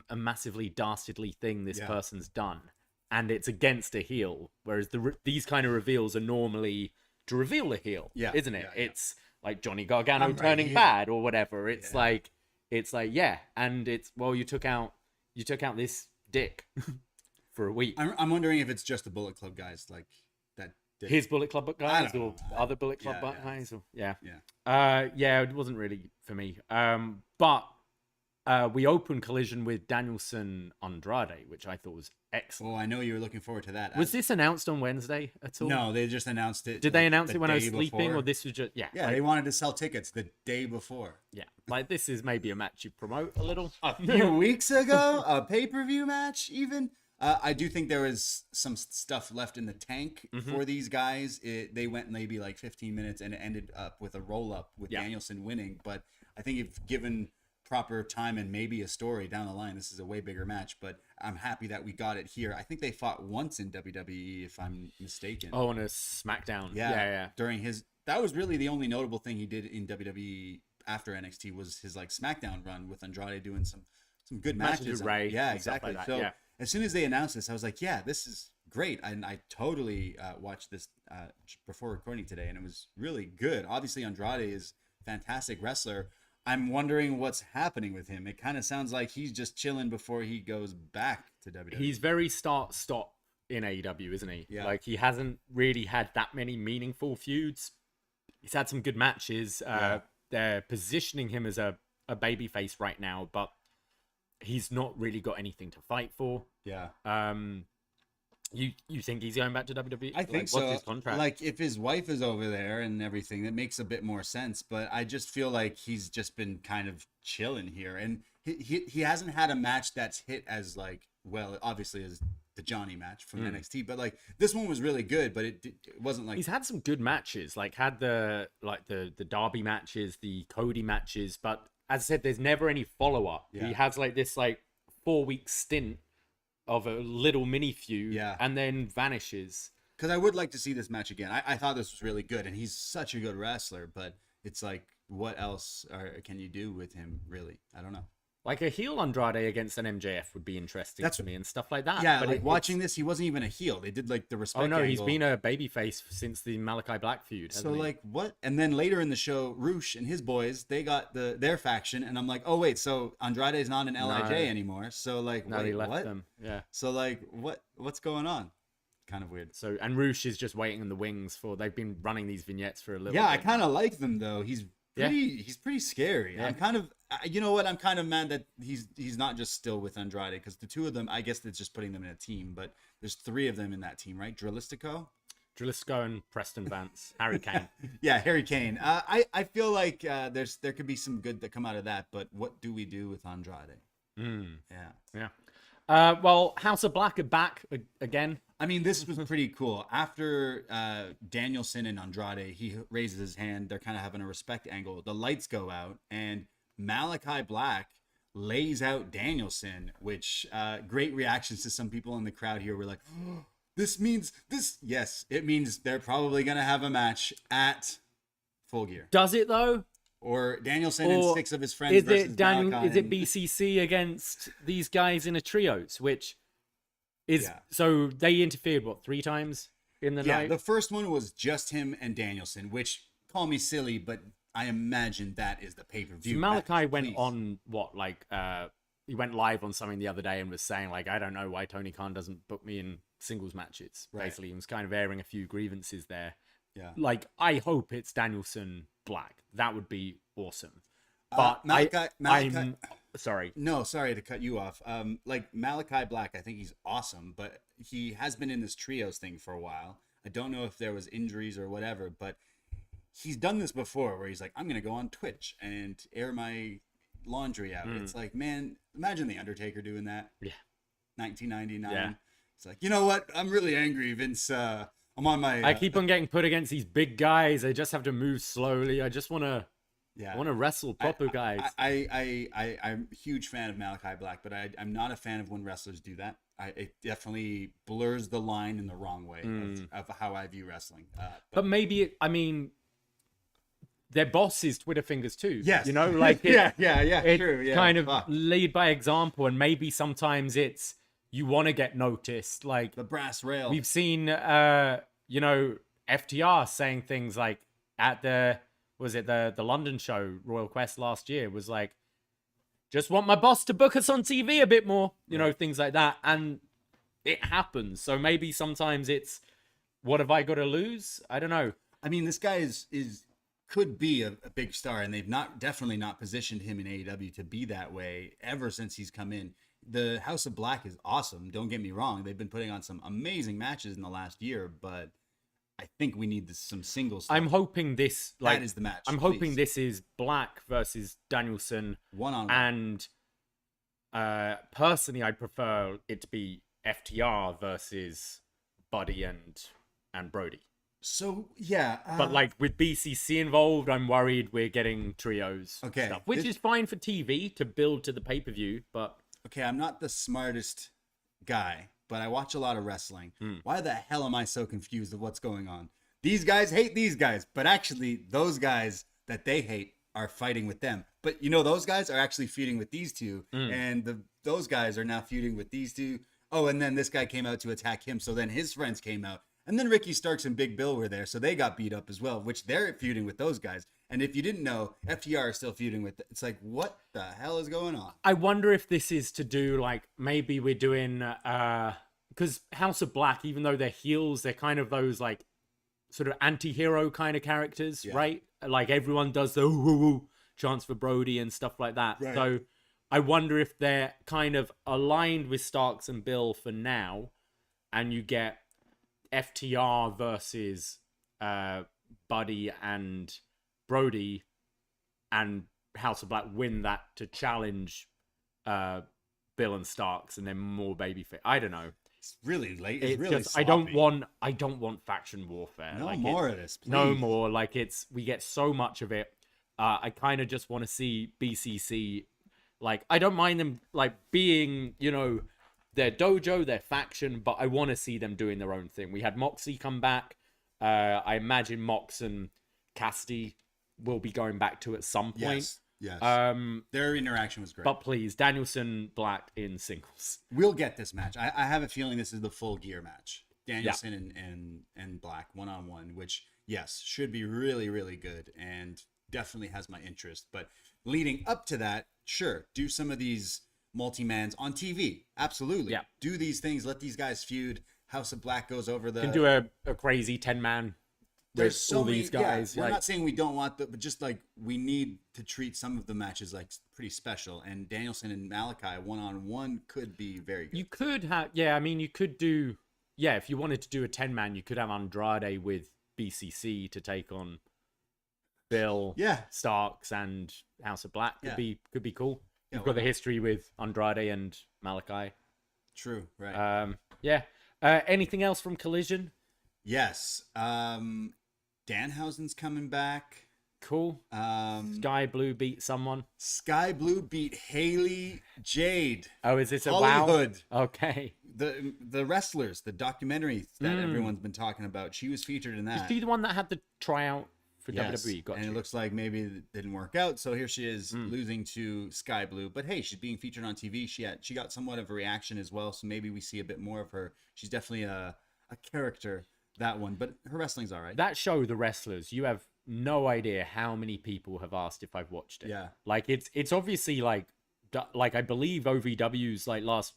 a massively dastardly thing this person's done. And it's against a heel, whereas these kind of reveals are normally to reveal a heel, isn't it? It's like Johnny Gargano turning bad or whatever. It's like, and it's, well, you took out this dick for a week. I'm wondering if it's just the Bullet Club guys, like that. His Bullet Club guys or other Bullet Club guys. Or, it wasn't really for me. But we opened Collision with Danielson Andrade, which I thought was excellent. Oh, I know you were looking forward to that. Was this announced on Wednesday at all? No, they just announced it. Did they announce it when I was sleeping, or this was just they wanted to sell tickets the day before. Yeah, like this is maybe a match you promote a little. A few weeks ago, a pay-per-view match even. I do think there was some stuff left in the tank for these guys. They went maybe like 15 minutes and it ended up with a roll-up with Danielson winning. But I think if given proper time and maybe a story down the line, this is a way bigger match. But I'm happy that we got it here. I think they fought once in WWE, if I'm mistaken. Oh, on a SmackDown. Yeah. During that was really the only notable thing he did in WWE after NXT was his like SmackDown run with Andrade doing some good matches. With Rey, yeah, exactly. Like so as soon as they announced this, I was like, yeah, this is great. And I totally watched this before recording today, and it was really good. Obviously, Andrade is a fantastic wrestler. I'm wondering what's happening with him. It kind of sounds like he's just chilling before he goes back to WWE. He's very start-stop in AEW, isn't he? Yeah. Like, he hasn't really had that many meaningful feuds. He's had some good matches. They're positioning him as a babyface right now, but he's not really got anything to fight for. Yeah. You think he's going back to WWE? I think so. What's his contract? Like, if his wife is over there and everything, that makes a bit more sense. But I just feel like he's just been kind of chilling here, and he hasn't had a match that's hit as like well, obviously as the Johnny match from NXT, but like this one was really good, but it wasn't like he's had some good matches, like had the Darby matches, the Cody matches, but as I said, there's never any follow up. Yeah. He has like this like 4-week stint of a little mini feud, and then vanishes. Because I would like to see this match again. I thought this was really good, and he's such a good wrestler, but it's like, what else can you do with him, really? I don't know. Like a heel Andrade against an MJF would be interesting to me and stuff like that. Yeah, but like watching this, he wasn't even a heel. They did like the respect. Oh no, angle. he's been a babyface since the Malachi Black feud. So like what? And then later in the show, Roosh and his boys, they got their faction, and I'm like, oh wait, so Andrade is not an LIJ anymore. So like, no, wait, he left what? them. Yeah. So like, what's going on? Kind of weird. So and Roosh is just waiting in the wings for. They've been running these vignettes for a little. Yeah, bit. I kind of like them though. He's pretty scary. Yeah. I'm kind of, you know what? I'm kind of mad that he's not just still with Andrade, because the two of them, I guess it's just putting them in a team, but there's 3 of them in that team, right? Drillistico and Preston Vance, Harry Kane. Yeah, Harry Kane. I feel like there could be some good that come out of that, but what do we do with Andrade? Yeah. Well, House of Black are back again. I mean, this was pretty cool. After Danielson and Andrade, he raises his hand. They're kind of having a respect angle. The lights go out, and Malachi Black lays out Danielson, which great reactions to some people in the crowd here were like, oh, this means this. Yes, it means they're probably going to have a match at Full Gear. Does it, though? Or Danielson and 6 of his friends is versus it Daniel? Malachi is it BCC against these guys in a trios, which is so they interfered 3 times in the night? The first one was just him and Danielson, which, call me silly, but I imagine that is the pay-per-view. So Malachi went on he went live on something the other day and was saying like, I don't know why Tony Khan doesn't book me in singles matches. Right. Basically, he was kind of airing a few grievances there. Yeah. Like, I hope it's Danielson Black. That would be awesome. But I'm sorry. No, sorry to cut you off. Like Malachi Black, I think he's awesome, but he has been in this trios thing for a while. I don't know if there was injuries or whatever, but he's done this before where he's like, I'm going to go on Twitch and air my laundry out. It's like, man, imagine The Undertaker doing that. Yeah. 1999. Yeah. It's like, you know what? I'm really angry, Vince. I'm on my. I keep on getting put against these big guys. I just have to move slowly. I just want to. Yeah. I want to wrestle proper guys. I'm a huge fan of Malachi Black, but I'm not a fan of when wrestlers do that. It definitely blurs the line in the wrong way of how I view wrestling. But maybe, I mean, their boss is Twitter fingers too. Yes. You know, like yeah, it's true. Yeah, kind of lead by example, and maybe sometimes it's you want to get noticed. Like the brass rail. We've seen, FTR saying things like at the London show, Royal Quest last year was like, just want my boss to book us on TV a bit more, you know, things like that. And it happens. So maybe sometimes it's, what have I got to lose? I don't know. I mean, this guy could be a big star, and they've definitely not positioned him in AEW to be that way ever since he's come in. The House of Black is awesome. Don't get me wrong. They've been putting on some amazing matches in the last year, but I think we need some singles. I'm hoping this that is the match. I'm hoping this is Black versus Danielson one-on-one. And personally, I prefer it to be FTR versus Buddy and Brody. So yeah, but like with BCC involved, I'm worried we're getting trios stuff, which is fine for TV to build to the pay-per-view. But okay, I'm not the smartest guy, but I watch a lot of wrestling. Why the hell am I so confused of what's going on? These guys hate these guys, but actually those guys that they hate are fighting with them. But you know, those guys are actually feuding with these two, and those guys are now feuding with these two. Oh, and then this guy came out to attack him, so then his friends came out. And then Ricky Starks and Big Bill were there, so they got beat up as well, which they're feuding with those guys. And if you didn't know, FTR is still feuding with. It's like, what the hell is going on? I wonder if this is to do like maybe we're doing because House of Black, even though they're heels, they're kind of those like sort of anti-hero kind of characters, right? Like everyone does the ooh, chants for Brody and stuff like that. Right. So I wonder if they're kind of aligned with Starks and Bill for now, and you get FTR versus Buddy and Brody, and House of Black win that to challenge Bill and Starks, and then more babyface. I don't know. It's really late. It's really just sloppy. I don't want faction warfare. No like, more of this, please. No more. Like we get so much of it. I kind of just want to see BCC. Like, I don't mind them like being, their dojo, their faction, but I want to see them doing their own thing. We had Moxley come back. I imagine Mox and Cassidy will be going back to at some point. Yes. Their interaction was great. But please, Danielson Black in singles. We'll get this match. I have a feeling this is the full gear match. Danielson and Black one-on-one, which, yes, should be really, really good and definitely has my interest. But leading up to that, sure, do some of these multi-mans on TV. Absolutely. Yeah. Do these things. Let these guys feud. House of Black goes over the... Can do a crazy 10-man. There's so all many, these guys. We're not saying we don't want but just like we need to treat some of the matches like pretty special. And Danielson and Malachi one-on-one could be very good. You could have, you could do, if you wanted to do a 10-man, you could have Andrade with BCC to take on Bill, Starks, and House of Black. Could be cool. You've got the history with Andrade and Malachi. True, right. Anything else from Collision? Yes. Danhausen's coming back. Cool. Sky Blue beat someone. Sky Blue beat Haley Jade. Oh, is this a Hollywood? Wow? Okay. The wrestlers, the documentary that everyone's been talking about. She was featured in that. Is she the one that had the tryout for WWE? And it looks like maybe it didn't work out. So here she is losing to Sky Blue. But hey, she's being featured on TV. She got somewhat of a reaction as well. So maybe we see a bit more of her. She's definitely a character, that one. But her wrestling's all right. That show, The Wrestlers, you have no idea how many people have asked if I've watched it. Yeah. Like, it's obviously like I believe OVW's like last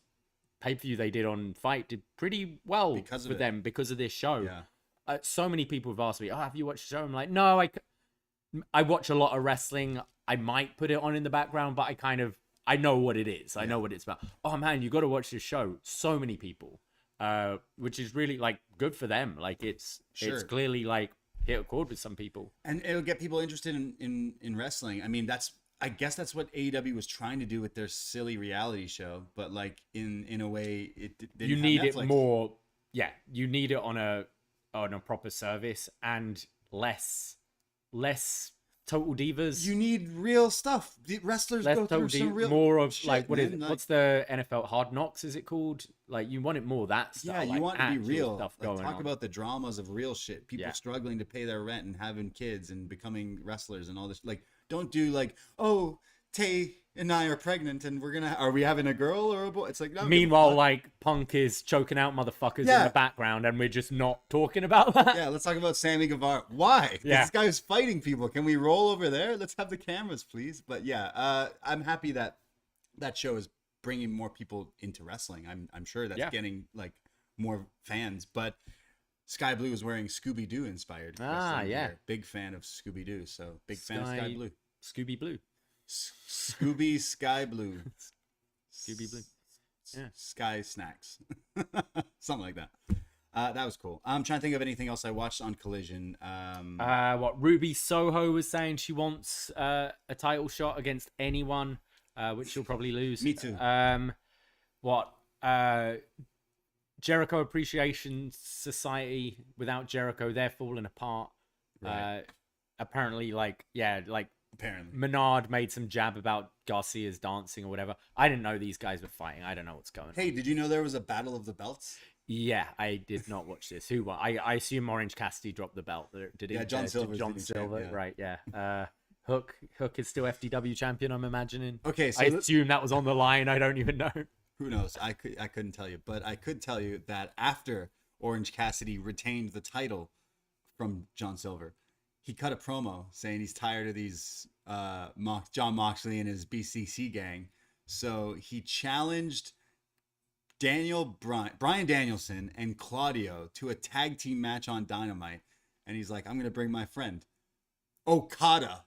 pay-per-view they did on Fight did pretty well because of this show. Yeah. So many people have asked me, "Oh, have you watched the show?" I'm like, "No, I watch a lot of wrestling. I might put it on in the background, but I know what it is. I know what it's about." "Oh man, you got to watch this show." So many people, which is really like good for them. Like it's clearly like hit a chord with some people, and it'll get people interested in wrestling. I mean, I guess that's what AEW was trying to do with their silly reality show, but like in a way, it didn't. You need Netflix. It more. Yeah, you need it on a proper service and less Total Divas. You need real stuff. The wrestlers go through some real more of shit, like man. What's the NFL Hard Knocks? Is it called? Like you want it more of that stuff. Yeah, you like want to be real. Stuff like, going talk on. about the dramas of real shit. People struggling to pay their rent and having kids and becoming wrestlers and all this. Like, don't do like, oh, Tay and I are pregnant and are we having a girl or a boy? It's like, no. Meanwhile, like Punk is choking out motherfuckers in the background, and we're just not talking about that. Yeah, let's talk about Sammy Guevara. Why? Yeah. This guy is fighting people. Can we roll over there? Let's have the cameras, please. But yeah, I'm happy that show is bringing more people into wrestling. I'm sure that's getting like more fans. But Sky Blue is wearing Scooby Doo inspired. Gear. Big fan of Scooby Doo. So big fan of Sky Blue. Scooby Blue. Scooby Sky Blue. Scooby Blue. Yeah. Sky Snacks. Something like that. That was cool. I'm trying to think of anything else I watched on Collision. What Ruby Soho was saying she wants a title shot against anyone, which she'll probably lose. Me too. Jericho Appreciation Society, without Jericho, they're falling apart. Right. Apparently, apparently. Menard made some jab about Garcia's dancing or whatever. I didn't know these guys were fighting. I don't know what's going on. Hey, did you know there was a Battle of the Belts? Yeah, I did not watch this. Who won? I assume Orange Cassidy dropped the belt. Did he? Yeah, John Silver. John Silver, right? Yeah. Hook is still FTW champion, I'm imagining. Okay, so I assume that was on the line. I don't even know. Who knows? I couldn't tell you, but I could tell you that after Orange Cassidy retained the title from John Silver, he cut a promo saying he's tired of these John Moxley and his BCC gang. So he challenged Brian Danielson and Claudio to a tag team match on Dynamite. And he's like, I'm going to bring my friend Okada.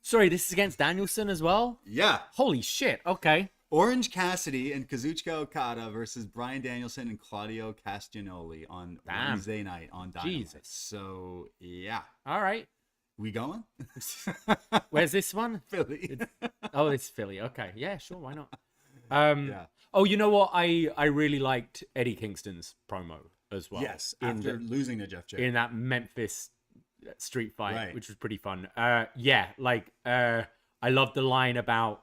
Sorry, this is against Danielson as well? Yeah. Holy shit. Okay. Orange Cassidy and Kazuchika Okada versus Brian Danielson and Claudio Castagnoli on Wednesday night on Dynamite. Jesus. So, yeah. All right. We going? Where's this one? Philly. It's Philly. Okay. Yeah, sure. Why not? Yeah. Oh, you know what? I really liked Eddie Kingston's promo as well. Yes, after losing to Jeff Jarrett. In that Memphis street fight, Right. which was pretty fun. Yeah, like I loved the line about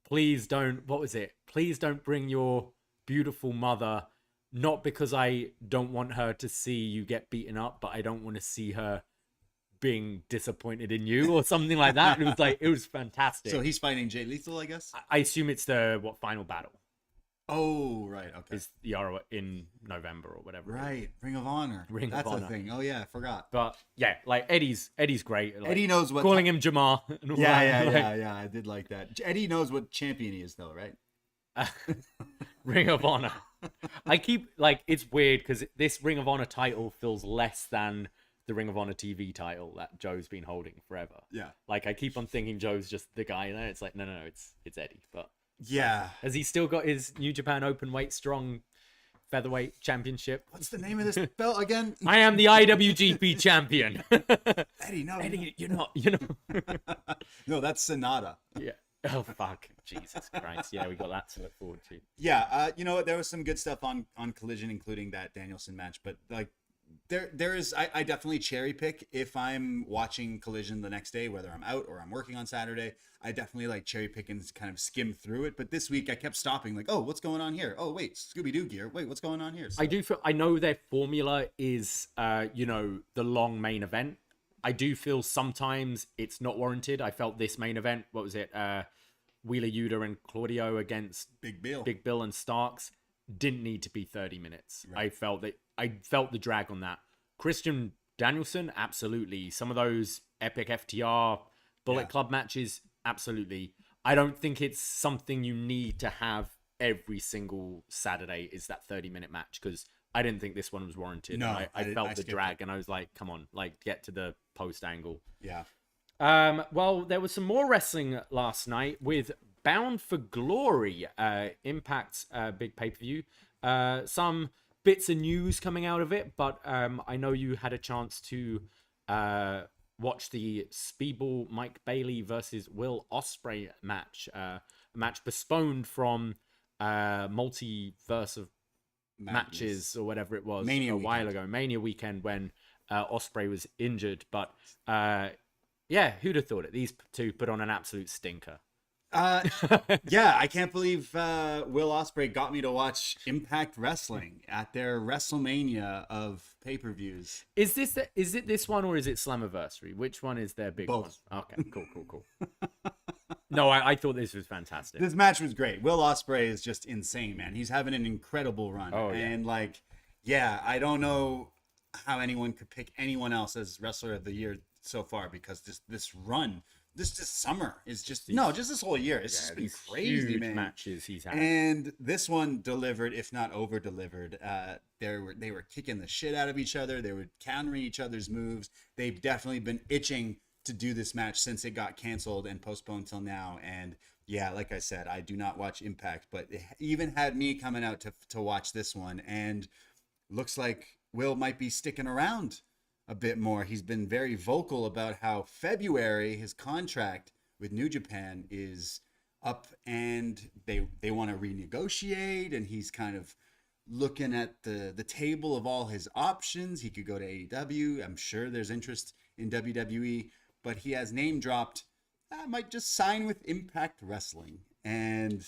please don't, what was it? Please don't bring your beautiful mother, not because I don't want her to see you get beaten up, but I don't want to see her being disappointed in you or something like that. And it was fantastic. So he's fighting Jay Lethal, I guess? I assume it's the final battle. Oh, right. Okay. Is the ROH in November or whatever. Right. Ring of Honor. That's a thing. Oh, yeah. I forgot. But yeah, like Eddie's great. Like, Eddie knows what. Calling him Jamar. Yeah. I did like that. Eddie knows what champion he is, though, right? Ring of Honor. I keep, it's weird because this Ring of Honor title feels less than the Ring of Honor TV title that Joe's been holding forever. Yeah. Like, I keep on thinking Joe's just the guy there. It's like, no, it's Eddie. But yeah. Has he still got his New Japan Openweight Strong Featherweight Championship? What's the name of this belt again? I am the IWGP champion. Eddie, no. Eddie, you're not. No, that's Sonata. Yeah. Oh, fuck. Jesus Christ. Yeah, we got that to look forward to. Yeah, you know what? There was some good stuff on Collision, including that Danielson match, but there is I definitely cherry pick if I'm watching Collision the next day, whether I'm out or I'm working on Saturday. I definitely cherry pick and kind of skim through it. But this week I kept stopping, oh, what's going on here? Oh, wait, Scooby-Doo gear. Wait, what's going on here? So, I know their formula is the long main event. I do feel sometimes it's not warranted. I felt this main event, what was it? Wheeler Yuta and Claudio against Big Bill and Starks didn't need to be 30 minutes. Right. I felt the drag on that. Christian Danielson, absolutely. Some of those epic FTR Bullet Club matches, absolutely. I don't think it's something you need to have every single Saturday is that 30-minute match, because I didn't think this one was warranted. No, I felt the drag, and I was like, come on, get to the post angle. Yeah. Well, there was some more wrestling last night with Bound for Glory, Impact's big pay-per-view. Some bits of news coming out of it, but I know you had a chance to watch the Speedball Mike Bailey versus Will Ospreay match, a match postponed from multiverse of matches or whatever it was while ago, Mania weekend, when Ospreay was injured. But yeah, who'd have thought it? These two put on an absolute stinker. Yeah, I can't believe Will Ospreay got me to watch Impact Wrestling at their WrestleMania of pay-per-views. Is it this one, or is it Slammiversary? Which one is their big Both. one? Okay, cool. No, I thought this was fantastic. This match was great. Will Ospreay is just insane, man. He's having an incredible run. Oh, yeah. And I don't know how anyone could pick anyone else as Wrestler of the Year so far, because this run, this summer is just this whole year. It's just been crazy, huge man. Matches he's had. And this one delivered, if not over delivered. They were kicking the shit out of each other. They were countering each other's moves. They've definitely been itching to do this match since it got canceled and postponed till now. And yeah, like I said, I do not watch Impact, but it even had me coming out to watch this one. And looks like Will might be sticking around a bit more. He's been very vocal about how February his contract with New Japan is up and they want to renegotiate, and he's kind of looking at the table of all his options. He could go to AEW. I'm sure there's interest in WWE, but he has name dropped, I might just sign with Impact Wrestling. And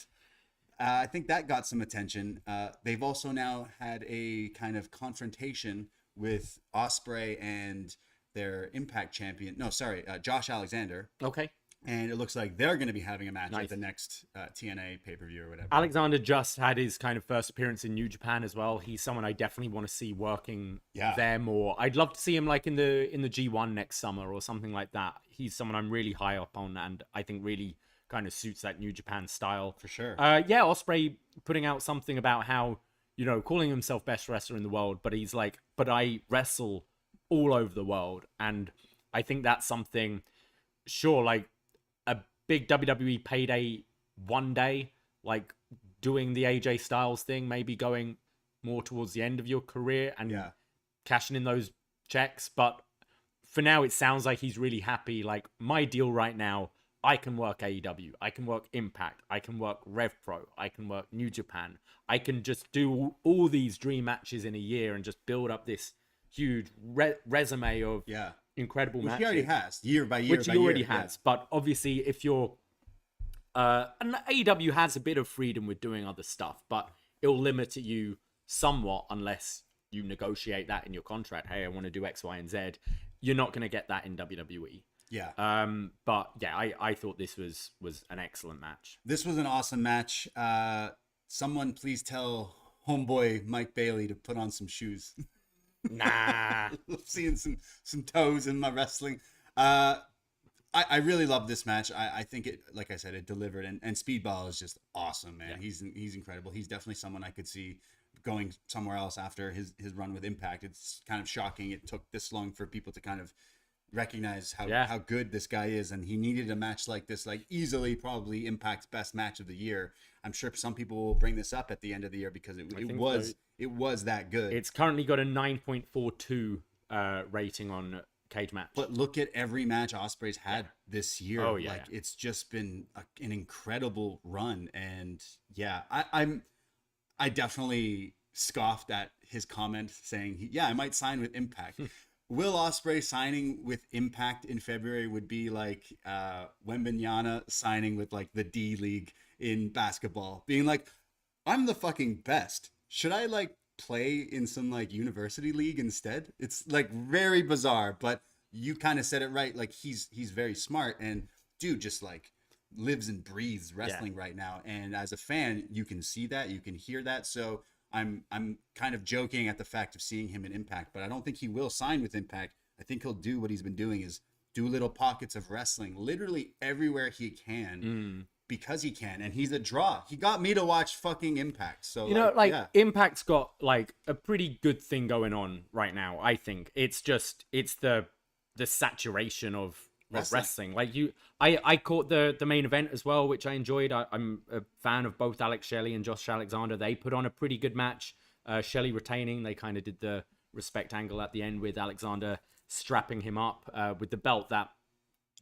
I think that got some attention. They've also now had a kind of confrontation with Ospreay and their Impact champion. No, sorry, Josh Alexander. Okay. And it looks like they're going to be having a match at the next TNA pay-per-view or whatever. Alexander just had his kind of first appearance in New Japan as well. He's someone I definitely want to see working there more. I'd love to see him in the G1 next summer or something like that. He's someone I'm really high up on, and I think really kind of suits that New Japan style. For sure. Yeah, Ospreay putting out something about how, calling himself best wrestler in the world, but he's like, but I wrestle all over the world. And I think that's something, sure, a big WWE payday one day, doing the AJ Styles thing, maybe going more towards the end of your career and cashing in those checks. But for now, it sounds like he's really happy. My deal right now, I can work AEW, I can work Impact, I can work Rev Pro, I can work New Japan. I can just do all these dream matches in a year and just build up this huge resume of incredible matches. Which he already has, year by year. Which he already has. But obviously, if you're... and AEW has a bit of freedom with doing other stuff, but it'll limit you somewhat unless you negotiate that in your contract. Hey, I want to do X, Y, and Z. You're not going to get that in WWE. Yeah. But yeah, I thought this was an excellent match. This was an awesome match. Someone please tell homeboy Mike Bailey to put on some shoes. Nah. I'm seeing some toes in my wrestling. I really love this match. I think it, like I said, it delivered, and Speedball is just awesome, man. Yeah. He's incredible. He's definitely someone I could see going somewhere else after his run with Impact. It's kind of shocking it took this long for people to kind of recognize how good this guy is, and he needed a match like this, like easily probably Impact's best match of the year. I'm sure some people will bring this up at the end of the year because it was that good. It's currently got a 9.42 rating on Cage Match. But look at every match Ospreay's had this year. Oh yeah, it's just been an incredible run, and I definitely scoffed at his comment saying, I might sign with Impact. Will Ospreay signing with Impact in February would be like Wembanyama signing with like the D League in basketball, being like, I'm the fucking best. Should I like play in some like university league instead? It's like very bizarre, but you kind of said it right. Like he's very smart, and dude just like lives and breathes wrestling right now. And as a fan, you can see that, you can hear that. So I'm kind of joking at the fact of seeing him in Impact, but I don't think he will sign with Impact. I think he'll do what he's been doing, is do little pockets of wrestling literally everywhere he can because he can, and he's a draw. He got me to watch fucking Impact. So Impact's got like a pretty good thing going on right now. I think it's the saturation of wrestling. Like I caught the main event as well, which I enjoyed. I'm a fan of both Alex Shelley and Josh Alexander. They put on a pretty good match. Shelley retaining. They kind of did the respect angle at the end with Alexander strapping him up with the belt that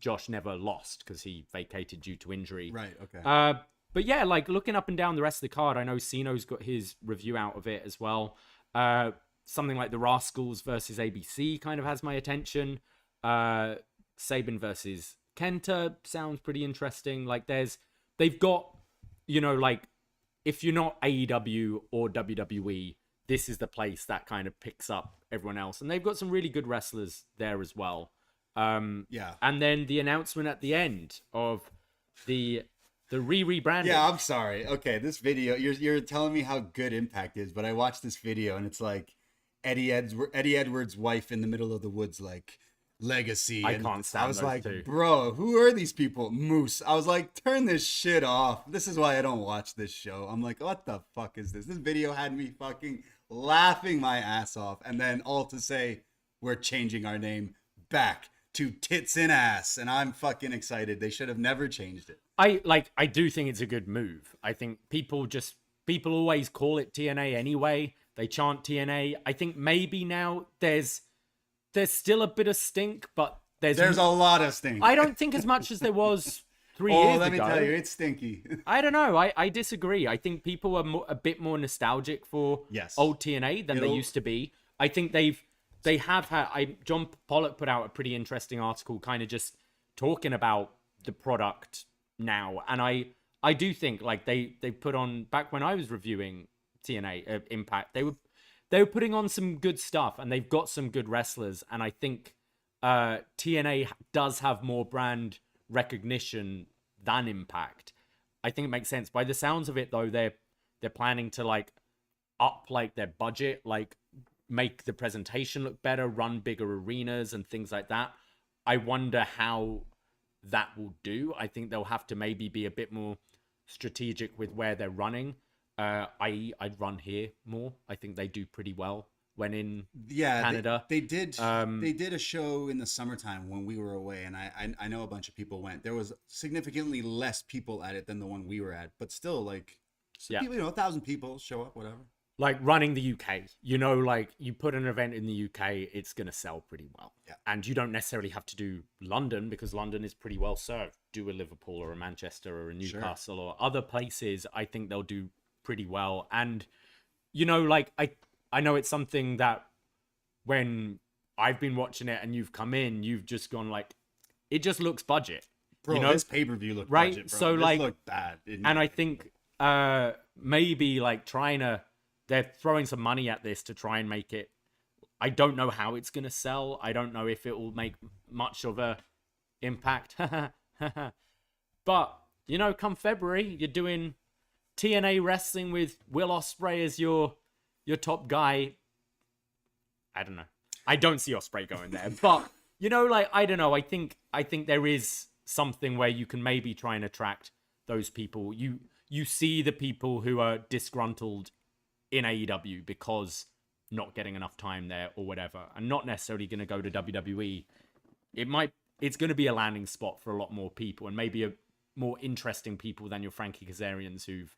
Josh never lost because he vacated due to injury. Right. Okay. But yeah, like looking up and down the rest of the card, I know Cino's got his review out of it as well. Something like the Rascals versus ABC kind of has my attention. Sabin versus Kenta sounds pretty interesting. Like they've got, like if you're not AEW or WWE, this is the place that kind of picks up everyone else. And they've got some really good wrestlers there as well. And then the announcement at the end of the rebranding. Yeah, I'm sorry. Okay, this video, you're telling me how good Impact is, but I watched this video and it's like Eddie Edwards' wife in the middle of the woods, like Legacy. I can't stand. I was like, bro, who are these people? Moose. I was like, turn this shit off. This is why I don't watch this show. I'm like, what the fuck is this? This video had me fucking laughing my ass off, and then all to say we're changing our name back to Tits and Ass, and I'm fucking excited. They should have never changed it. I do think it's a good move. I think people always call it TNA anyway. They chant TNA. I think maybe now there's still a bit of stink, but there's a lot of stink. I don't think as much as there was 3 years ago. Oh, let me tell you, it's stinky. I don't know. I disagree. I think people are a bit more nostalgic for old TNA than they used to be. I think they have had. John Pollock put out a pretty interesting article, kind of just talking about the product now, and I do think like they put on, back when I was reviewing TNA Impact, they were putting on some good stuff, and they've got some good wrestlers, and I think TNA does have more brand recognition than Impact. I think it makes sense. By the sounds of it, though, they're planning to like up like their budget, like make the presentation look better, run bigger arenas and things like that. I wonder how that will do. I think they'll have to maybe be a bit more strategic with where they're running. I'd run here more. I think they do pretty well when in Canada. They did a show in the summertime when we were away, and I know a bunch of people went. There was significantly less people at it than the one we were at, but still, like, people, 1,000 people show up, whatever. like running the UK, you know, like you put an event in the UK, it's going to sell pretty well. Yeah. And you don't necessarily have to do London because London is pretty well served. Do a Liverpool or a Manchester or a Newcastle or other places. I think they'll do pretty well. And, you know, like I know it's something that when I've been watching it and you've come in, you've just gone like, it just looks budget. Bro, you know? this pay-per-view looked right? budget, bro. So this like, looked bad. And I think maybe like they're throwing some money at this to try and make it. I don't know how it's going to sell. I don't know if it will make much of a impact. But, you know, come February, you're doing TNA wrestling with Will Ospreay as your top guy. I don't know. I don't see Ospreay going there. But, you know, like, I don't know. I think there is something where you can maybe try and attract those people. You see the people who are disgruntled in AEW because not getting enough time there or whatever, and not necessarily going to go to WWE. It's going to be a landing spot for a lot more people, and maybe a more interesting people than your Frankie Kazarians who've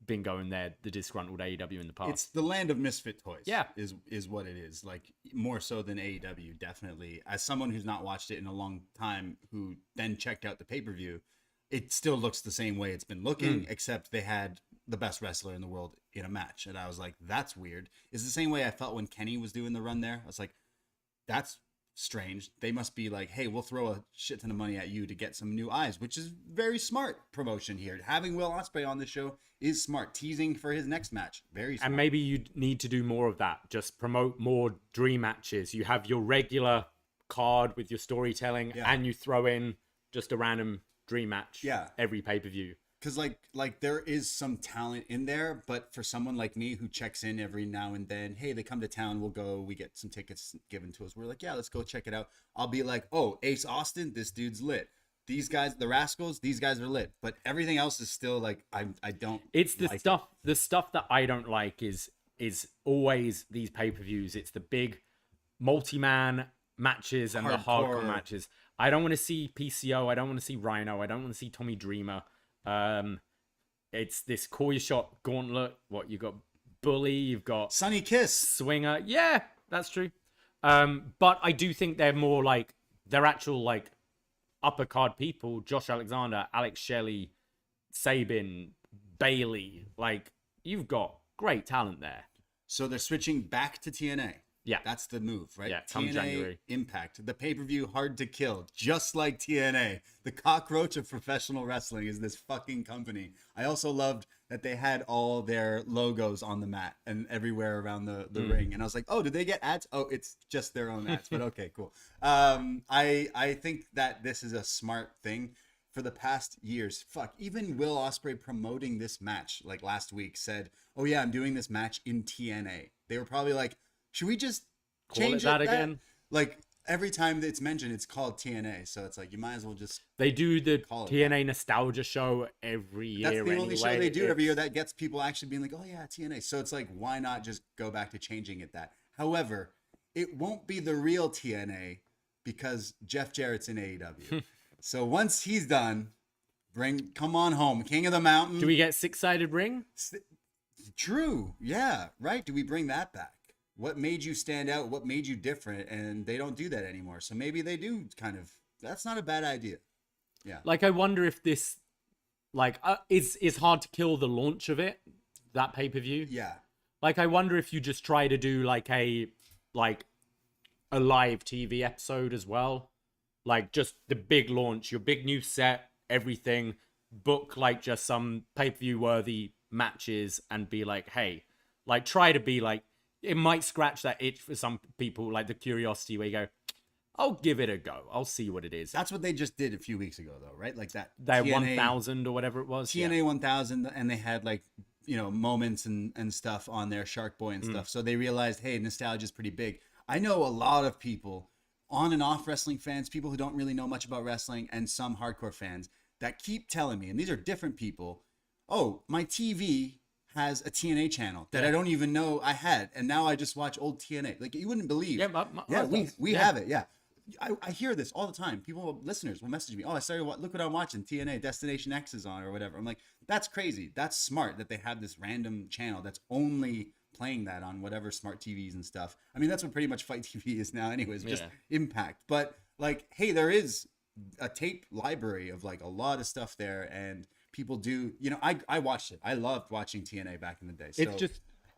been going there, the disgruntled AEW in the past. It's the land of misfit toys. Yeah. Is what it is. Like, more so than AEW, definitely. As someone who's not watched it in a long time, who then checked out the pay-per-view, it still looks the same way it's been looking, except they had the best wrestler in the world in a match. And I was like, that's weird. It's the same way I felt when Kenny was doing the run there. I was like, that's strange. They must be like, hey, we'll throw a shit ton of money at you to get some new eyes, which is very smart promotion here. Having Will Ospreay on the show is smart. Teasing for his next match. Very smart. And maybe you need to do more of that. Just promote more dream matches. You have your regular card with your storytelling, and you throw in just a random dream match every pay-per-view. Because like there is some talent in there, but for someone like me who checks in every now and then, hey, they come to town, we'll go, we get some tickets given to us, we're like, yeah, let's go check it out. I'll be like, oh, Ace Austin, this dude's lit. These guys, the Rascals, these guys are lit. But everything else is still like, I don't. It's the stuff. The stuff that I don't like is always these pay-per-views. It's the big multi-man matches and the hardcore matches. I don't want to see PCO. I don't want to see Rhino. I don't want to see Tommy Dreamer. It's this call your shot gauntlet. What you got? Bully. You've got Sunny Kiss, Swinger. Yeah, that's true. But I do think they're more like they're actual like upper card people. Josh Alexander, Alex Shelley, Sabin, Bailey. Like, you've got great talent there. So they're switching back to TNA. Yeah. That's the move, right? Yeah, come TNA January. Impact. The pay-per-view Hard to Kill. Just like TNA. The cockroach of professional wrestling is this fucking company. I also loved that they had all their logos on the mat and everywhere around the ring. And I was like, oh, did they get ads? Oh, it's just their own ads. But okay, cool. I think that this is a smart thing. For the past years, even Will Ospreay promoting this match, like last week, said, oh yeah, I'm doing this match in TNA. They were probably like, should we just change that again? Like, every time that it's mentioned, it's called TNA. So it's like, you might as well just. They do the TNA nostalgia show every year. That's the only show they do every year that gets people actually being like, oh yeah, TNA. So it's like, why not just go back to changing it that? However, it won't be the real TNA because Jeff Jarrett's in AEW. So once he's done, come on home, King of the Mountain. Do we get six-sided ring? True. Yeah. Right. Do we bring that back? What made you stand out? What made you different? And they don't do that anymore. So maybe they do kind of. That's not a bad idea. Yeah. Like, I wonder if this, like, it's hard to kill the launch of it, that pay-per-view. Yeah. Like, I wonder if you just try to do like a live TV episode as well. Like, just the big launch, your big new set, everything. Book like just some pay-per-view worthy matches and be like, hey, like, try to be like, it might scratch that itch for some people, like the curiosity where you go, I'll give it a go. I'll see what it is. That's what they just did a few weeks ago, though, right? Like that TNA, 1000 or whatever it was. TNA 1000, and they had like, you know, moments and stuff on there, Shark Boy and stuff. So they realized, hey, nostalgia is pretty big. I know a lot of people, on and off wrestling fans, people who don't really know much about wrestling, and some hardcore fans that keep telling me, and these are different people, oh, my TV has a TNA channel that I don't even know I had, and now I just watch old TNA. Like, you wouldn't believe. Yeah, we have it. Yeah, I hear this all the time. Listeners will message me. Oh, I started. Look what I'm watching. TNA Destination X is on or whatever. I'm like, that's crazy. That's smart that they have this random channel that's only playing that on whatever smart TVs and stuff. I mean, that's what pretty much Fight TV is now anyways, just Impact. But like, hey, there is a tape library of like a lot of stuff there, and people do, you know, I watched it. I loved watching TNA back in the day. So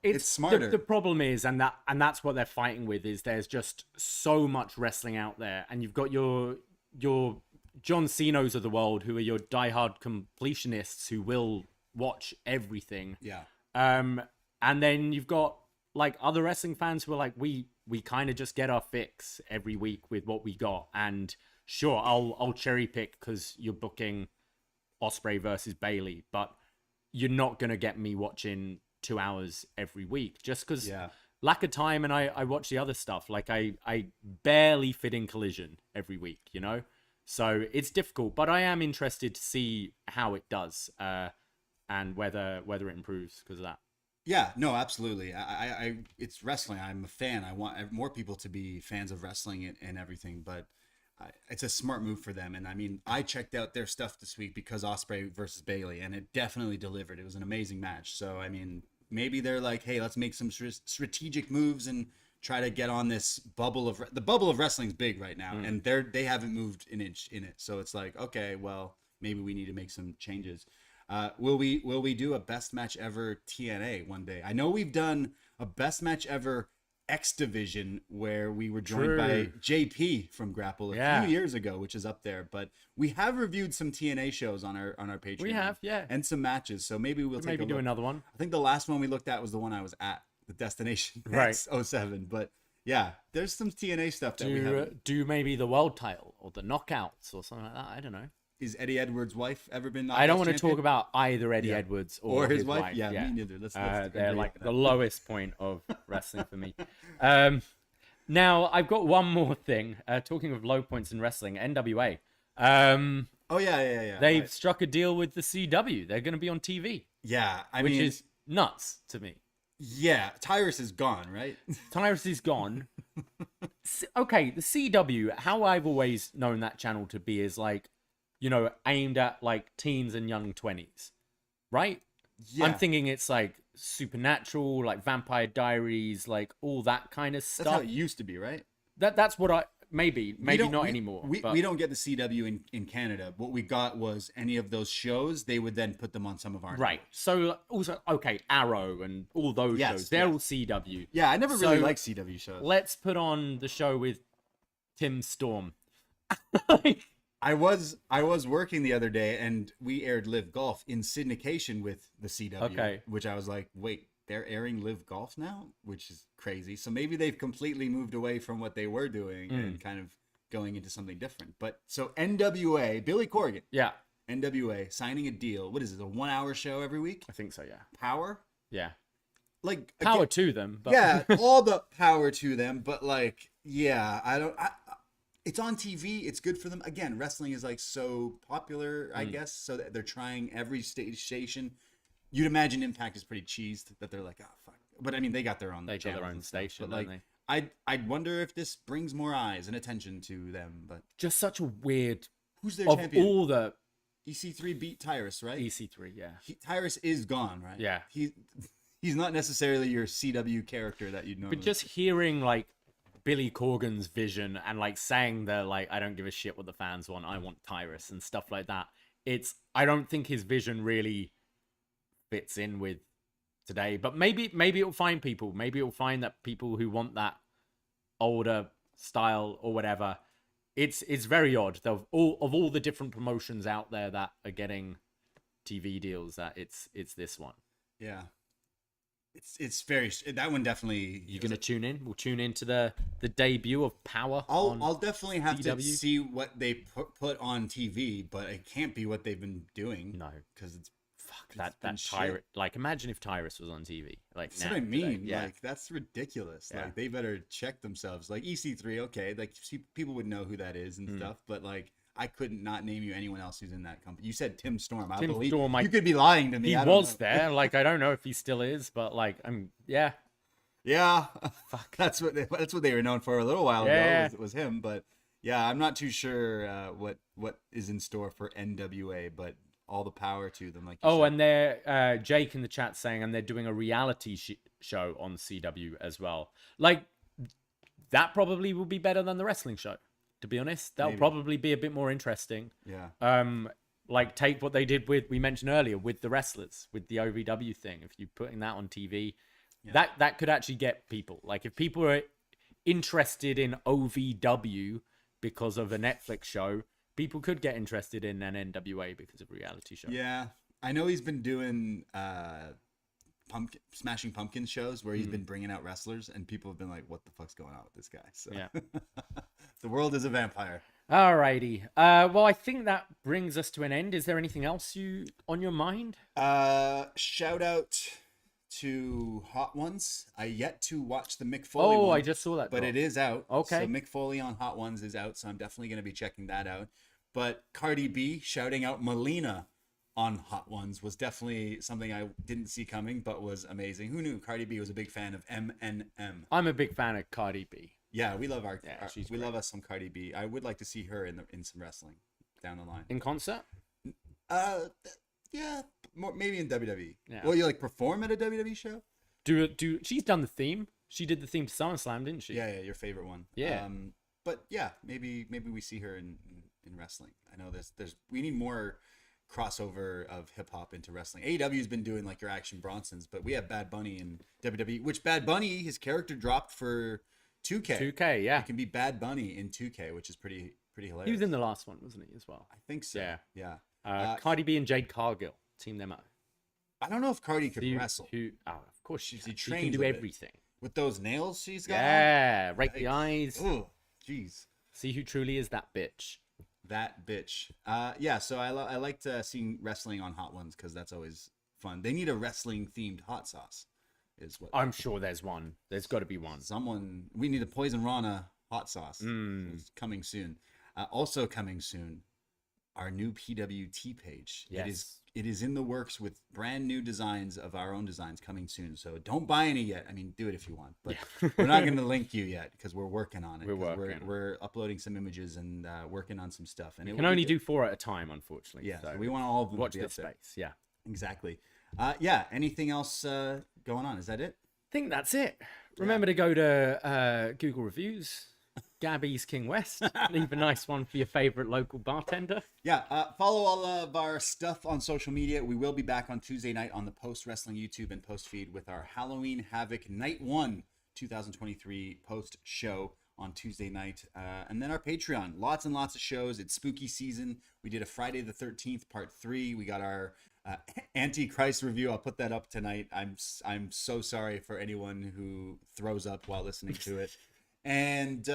it's smarter. The problem is, and that's what they're fighting with, is there's just so much wrestling out there, and you've got your John Cena's of the world, who are your diehard completionists who will watch everything. Yeah. And then you've got like other wrestling fans who are like, we kind of just get our fix every week with what we got, and sure, I'll cherry pick because you're booking Ospreay versus Bayley, but you're not gonna get me watching 2 hours every week just because lack of time. And I watch the other stuff. Like I barely fit in Collision every week, you know, so it's difficult. But I am interested to see how it does, and whether it improves because of that. Yeah, no, absolutely. I it's wrestling. I'm a fan. I want more people to be fans of wrestling and everything, but it's a smart move for them. And I mean, I checked out their stuff this week because Ospreay versus Bayley, and it definitely delivered. It was an amazing match. So, I mean, maybe they're like, hey, let's make some strategic moves and try to get on this bubble of the bubble of wrestling's big right now, and they haven't moved an inch in it. So it's like, okay, well, maybe we need to make some changes. Will we do a best match ever TNA one day? I know we've done a best match ever X Division where we were joined by JP from Grapple a few years ago, which is up there. But we have reviewed some TNA shows on our Patreon. We have, and some matches. So maybe we'll do another one. I think the last one we looked at was the one I was at, the Destination X07. But yeah, there's some TNA stuff that we have. Do maybe the world title or the knockouts or something like that. I don't know. Is Eddie Edwards' wife ever been I don't want to talk about either Eddie Edwards or his wife. Yeah, me neither. They're like the lowest point of wrestling for me. Now, I've got one more thing. Talking of low points in wrestling, NWA. They've struck a deal with the CW. They're going to be on TV. Yeah, which is nuts to me. Yeah, Tyrus is gone, right? Tyrus is gone. Okay, the CW, how I've always known that channel to be is like, you know, aimed at like teens and young 20s, right? Yeah. I'm thinking it's like Supernatural, like Vampire Diaries, like all that kind of stuff. That's how it used to be, right? That's what I maybe not anymore. We don't get the CW in Canada. What we got was any of those shows. They would then put them on some of our networks. So also Arrow and all those shows. They're all CW. Yeah, I never really liked CW shows. Let's put on the show with Tim Storm. I was working the other day and we aired Live Golf in syndication with the CW, which I was like, wait, they're airing Live Golf now, which is crazy. So maybe they've completely moved away from what they were doing and kind of going into something different. But so NWA, Billy Corgan, NWA signing a deal. What is it? A 1 hour show every week? I think so. Yeah. Power. Yeah. Like power to them. But... Yeah, all the power to them. But like, yeah, it's on TV. It's good for them. Again, wrestling is like so popular, I guess, so that they're trying every station. You'd imagine Impact is pretty cheesed that they're like, oh fuck. But I mean, they got their own. They got their own station, but, like, don't they? I'd wonder if this brings more eyes and attention to them. But just such a weird. Who's their champion? All the EC3 beat Tyrus, right? EC3, yeah. Tyrus is gone, right? Yeah. He's not necessarily your CW character that you'd know. But just hearing like Billy Corgan's vision and like saying that like I don't give a shit what the fans want, I want Tyrus and stuff like that. I don't think his vision really fits in with today. But maybe it'll find people. Maybe it'll find that people who want that older style or whatever. It's very odd. Of all the different promotions out there that are getting TV deals, that it's this one. Yeah. It's very, that one definitely. You're gonna tune in. We'll tune into the debut of Power. I'll definitely have to see what they put on TV, but it can't be what they've been doing. No, because it's that Tyrus. Like, imagine if Tyrus was on TV. Like, that's what I mean. Today. Yeah. Like, that's ridiculous. Yeah. Like, they better check themselves. Like EC3, okay, like people would know who that is and stuff, but like. I couldn't not name you anyone else who's in that company. You said Tim Storm. I believe Storm, you could be lying to me. He was there. Like, I don't know if he still is, but like, yeah. Fuck. That's what they were known for a little while ago. Was him, but yeah, I'm not too sure what is in store for NWA, but all the power to them. Like, and they're Jake in the chat saying, and they're doing a reality show on CW as well. Like, that probably will be better than the wrestling show, to be honest. That'll probably be a bit more interesting. Yeah. Like, take what they did we mentioned earlier with the wrestlers, with the OVW thing. If you're putting that on TV, that could actually get people. Like, if people are interested in OVW because of a Netflix show, people could get interested in an NWA because of a reality show. Yeah. I know he's been doing Smashing Pumpkins shows where he's been bringing out wrestlers, and people have been like, what the fuck's going on with this guy? So yeah. The world is a vampire. Alrighty. Well, I think that brings us to an end. Is there anything else on your mind? Shout out to Hot Ones. I yet to watch the Mick Foley one. I just saw that. But it is out. Okay. So Mick Foley on Hot Ones is out, so I'm definitely going to be checking that out. But Cardi B shouting out Melina on Hot Ones was definitely something I didn't see coming, but was amazing. Who knew Cardi B was a big fan of MNM? I'm a big fan of Cardi B. Yeah, we love we love us some Cardi B. I would like to see her in some wrestling down the line. In concert? Yeah, maybe in WWE. Yeah. Well, you like perform at a WWE show? She's done the theme. She did the theme to SummerSlam, didn't she? Yeah, your favorite one. Yeah. But yeah, maybe we see her in wrestling. I know we need more crossover of hip hop into wrestling. AEW's been doing like your Action Bronsons, but we have Bad Bunny in WWE, which Bad Bunny, his character dropped for 2K. 2K, yeah. It can be Bad Bunny in 2K, which is pretty hilarious. He was in the last one, wasn't he, as well? I think so. Yeah. Cardi B and Jade Cargill team them up. I don't know if Cardi could wrestle. Of course she can do everything. With those nails she's got. Yeah, rake the eyes. Oh, jeez. See who truly is that bitch. That bitch. Yeah, so I liked seeing wrestling on Hot Ones because that's always fun. They need a wrestling themed hot sauce. Is what I'm sure there's one. There's got to be one. We need a Poisonrana hot sauce. It's coming soon. Also coming soon, our new PWT page. Yes. It is in the works with brand new designs of our own designs coming soon. So don't buy any yet. I mean, do it if you want, but we're not going to link you yet because we're working on it. We're uploading some images and working on some stuff. And you can only do 4 at a time, unfortunately. Yeah, so we want all of them watch to be this space. Yeah, exactly. Yeah. Anything else going on? Is that it? I think that's it. Remember to go to Google reviews. Gabby's King West. Leave a nice one for your favorite local bartender. Yeah, follow all of our stuff on social media. We will be back on Tuesday night on the Post Wrestling YouTube and Post feed with our Halloween Havoc Night 1 2023 Post show on Tuesday night. And then our Patreon. Lots and lots of shows. It's spooky season. We did a Friday the 13th part 3. We got our Antichrist review. I'll put that up tonight. I'm so sorry for anyone who throws up while listening to it. And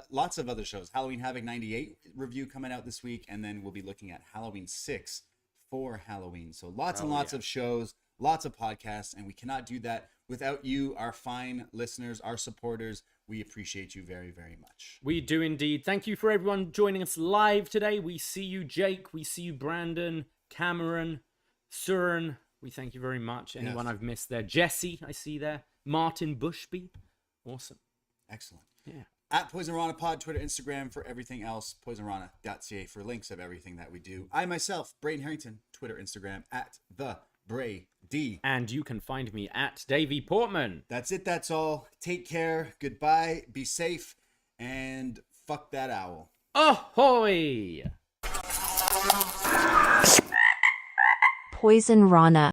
lots of other shows. Halloween Havoc 98 review coming out this week. And then we'll be looking at Halloween 6 for Halloween. So lots and lots of shows, lots of podcasts. And we cannot do that without you, our fine listeners, our supporters. We appreciate you very, very much. We do indeed. Thank you for everyone joining us live today. We see you, Jake. We see you, Brandon, Cameron, Surin. We thank you very much. Anyone I've missed there. Jesse, I see there. Martin Bushby. Awesome. Excellent. Yeah. At Poisonrana Pod, Twitter, Instagram for everything else. Poisonrana.ca for links of everything that we do. I myself, Braden Herrington, Twitter, Instagram at the Bray D. And you can find me at Davie Portman. That's it. That's all. Take care. Goodbye. Be safe. And fuck that owl. Ahoy! Poisonrana.